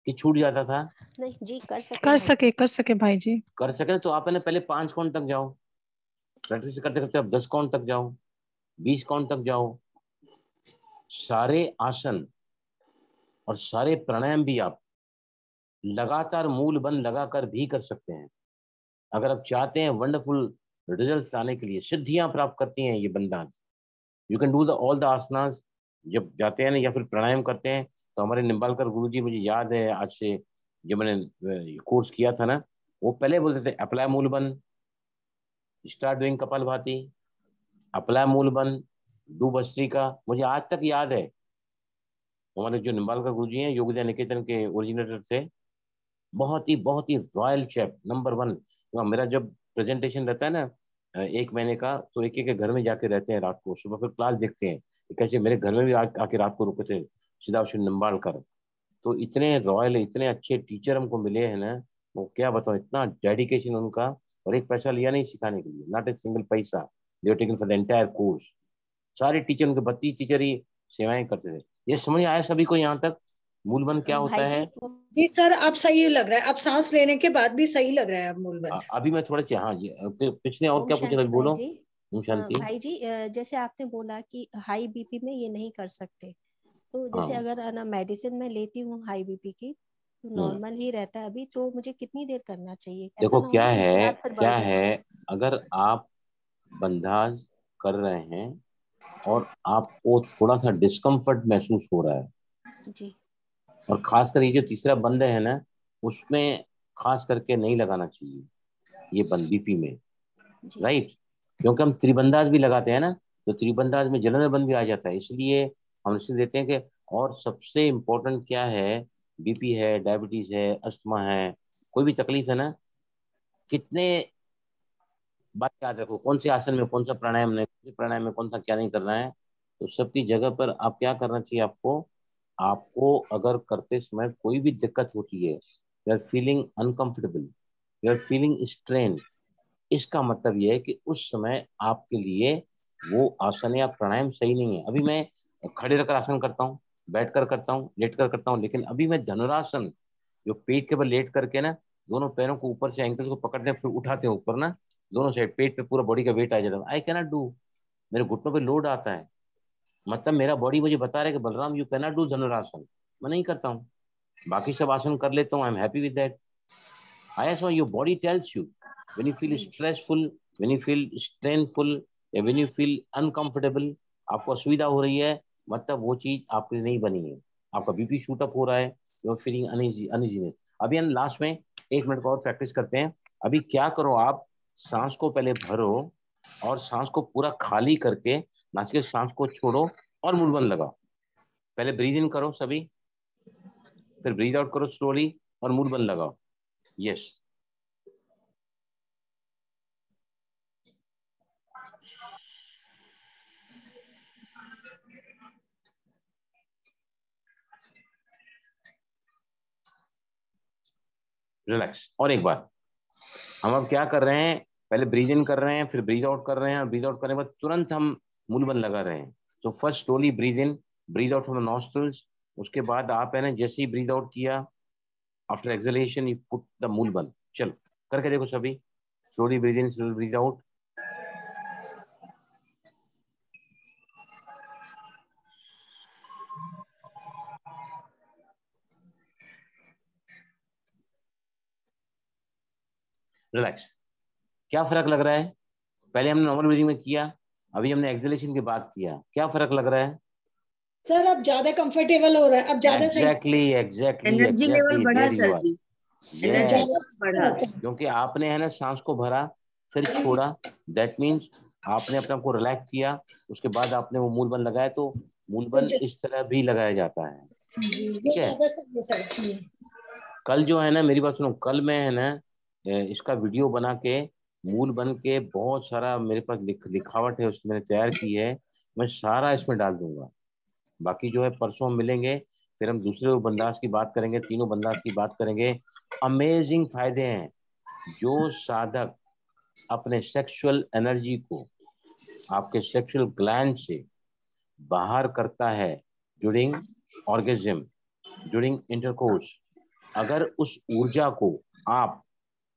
कि छूट जाता था? नहीं जी, कर सके भाई जी। कर सके तो आप है ना पहले 5 काउंट तक जाओ। प्रैक्टिस करते करते आप 10 काउंट तक जाओ, 20 काउंट तक जाओ। सारे आसन और सारे प्राणायाम भी आप लगातार मूल बंद लगाकर भी कर सकते हैं। अगर आप चाहते हैं वंडरफुल रिजल्ट्स आने के लिए, सिद्धियां प्राप्त करती हैं ये bandhas, you can do the all the asanas. जब जाते हैं ना या फिर प्राणायाम करते हैं तो हमारे निम्बालकर गुरुजी, मुझे याद है आज से जब मैंने कोर्स किया था ना, वो पहले बोलते थे अप्लाई मूल बंद, स्टार्ट डूइंग कपालभाति, अप्लाई मूल बंद, डू भस्त्रिका। मुझे आज तक याद है। हमारे जो निम्बालकर गुरुजी हैं योगदया निकेतन के ओरिजिनेटर थे, बहुत ही रॉयल चैप, नंबर 1। मेरा जब प्रेजेंटेशन रहता है ना 1 महीने का, तो एक एक के घर में जाके रहते हैं रात को, सुबह फिर क्लास देखते हैं। कैसे मेरे घर में भी आके रात को रुके थे सिद्धार्थ निम्बालकर। तो इतने रॉयल, इतने अच्छे टीचर हमको मिले हैं ना, वो क्या बताऊं, इतना डेडिकेशन उनका। और एक पैसा लिया नहीं सिखाने के लिए, not a single paisa, they were taken for the entire course. सारे टीचर उनके 32 टीचर ही सेवाएं करते थे। ये समझ आया सभी को यहाँ तक मूलबंद क्या होता भाई है? जी। जी सर अब सही लग रहा है, अब सांस लेने के बाद भी सही लग रहा है अब मूलबंद। अभी मैं थोड़ा हाँ जी, पिछले और ओम क्या पूछा था शांति भाई बोलो। जी। ओम शांति। भाई जी, जैसे आपने बोला कि हाई बीपी में ये नहीं कर सकते, तो जैसे हाँ। अगर ना मेडिसिन मैं लेती हूँ हाई बीपी की, तो नॉर्मल ही रहता है अभी, तो मुझे कितनी देर करना चाहिए? ऐसा देखो ना हो ना कि इसके बाद फिर बढ़ क्या जाए। है, अगर आप बंधाज कर रहे हैं और आपको थोड़ा सा डिस्कम्फर्ट महसूस हो रहा है, जी। और खासकर ये जो तीसरा बंद है ना, उसमें खास करके नहीं लगाना चाहिए ये बंद बीपी में, जी। राइट? क्योंकि हम त्रिबंधाज भी लगाते हैं ना, तो त्रिबंधाज में जलन बंद भी आ जाता है, इसलिए हम इसे देते हैं कि। और सबसे इम्पोर्टेंट क्या है, बीपी है, डायबिटीज है, अस्थमा है, कोई भी तकलीफ है ना, कितने बात याद रखो, कौन से आसन में कौन सा प्राणायाम नहीं, कौन से प्राणायाम में कौन सा क्या नहीं करना है। तो सबकी जगह पर आप क्या करना चाहिए आपको। आपको अगर करते समय कोई भी दिक्कत होती है, you are feeling uncomfortable, you are feeling strain, इसका मतलब यह है कि उस समय आपके लिए वो आसन या प्राणायाम सही नहीं है। अभी मैं खड़े रहकर आसन करता हूँ, बैठकर करता हूँ, लेट कर करता हूँ, लेकिन अभी मैं धनुरासन, जो पेट के बल लेट करके ना दोनों पैरों को ऊपर से एंकल को पकड़ते हैं फिर उठाते हैं ऊपर ना, दोनों साइड पेट पे पूरा बॉडी का वेट आ जाता है, आई कैन नॉट डू। मेरे घुटनों पे लोड आता है, मतलब मेरा बॉडी मुझे बता रहा है कि Balram you can not do Dhanurasana, मैं नहीं करता हूँ। बाकी सब आसन कर लेता हूँ, I am happy with that. I so your body tells you when you feel जी। stressful, when you feel strainful, या when you feel uncomfortable, आपको असुविधा हो रही है, मतलब वो चीज आपके लिए नहीं बनी है। आपका बीपी शूट अप हो रहा है, यू आर फीलिंग अनइजीनेस। अभी हम लास्ट में 1 मिनट का और प्रैक्टिस करते हैं। अभी क्या करो आप, सांस को पहले भरो और सांस को पूरा खाली करके नासिका से सांस को छोड़ो और मूल बंद लगाओ। पहले ब्रीद इन करो सभी, फिर ब्रीद आउट करो स्लोली और मूल बंद लगाओ। Yes, relax. और एक बार हम अब क्या कर रहे हैं, पहले ब्रीद इन कर रहे हैं, फिर ब्रीद आउट कर रहे हैं, और ब्रीद आउट करने के बाद तुरंत हम मूल बंद लगा रहे हैं। तो first slowly breathe in, breathe out from the nostrils. उसके बाद आप है ना जैसे ही ब्रीद आउट किया, after exhalation you put the मूल बंद। चलो करके देखो सभी, slowly breathe in, slowly breathe out. Relax. क्या फर्क लग रहा है? पहले हमने नॉर्मल ब्रीदिंग में किया, अभी हमने एक्सहेलेशन के बाद किया, क्या फर्क लग रहा है? सर अब ज्यादा कंफर्टेबल हो रहा है, अब ज्यादा सही। एग्जैक्टली एनर्जी लेवल बढ़ा देयर यू सर आर। जी, एनर्जी लेवल बढ़ा। क्योंकि आपने है ना सांस को भरा फिर छोड़ा, दैट मीन्स आपने अपने आप को रिलैक्स किया, उसके बाद आपने वो मूल बंद लगाया। तो मूल बंद इस तरह भी लगाया जाता है, ठीक है? कल जो है ना, मेरी बात सुनो, कल मैं है ना इसका वीडियो बना के मूल बंद के बहुत सारा मेरे पास लिखावट है, उसकी मैंने तैयार की है, मैं सारा इसमें डाल दूंगा। बाकी जो है परसों हम मिलेंगे, फिर हम दूसरे बंदाज की बात करेंगे, तीनों बंदाज की बात करेंगे। अमेजिंग फायदे हैं। जो साधक अपने सेक्सुअल एनर्जी को आपके सेक्सुअल ग्लैंड से बाहर करता है ड्यूरिंग ऑर्गेज्म, ड्यूरिंग इंटरकोर्स, अगर उस ऊर्जा को आप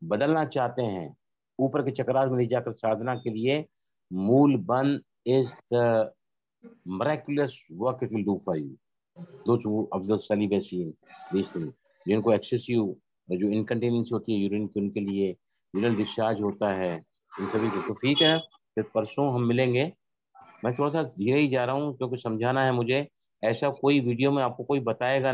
बदलना चाहते हैं ऊपर के चक्रास में ले जाकर साधना के लिए, मूल बंद is the miraculous work it will do for you. Those who observe celibacy in these things, जिनको एक्सेसिव जो इनकंटीनेंसी होती है यूरिन की, उनके लिए यूरिनल डिस्चार्ज होता है, इन सभी को। तो ठीक है, फिर परसों हम मिलेंगे। मैं थोड़ा सा धीरे ही जा रहा हूँ क्योंकि समझाना है मुझे, ऐसा कोई वीडियो में आपको कोई बताएगा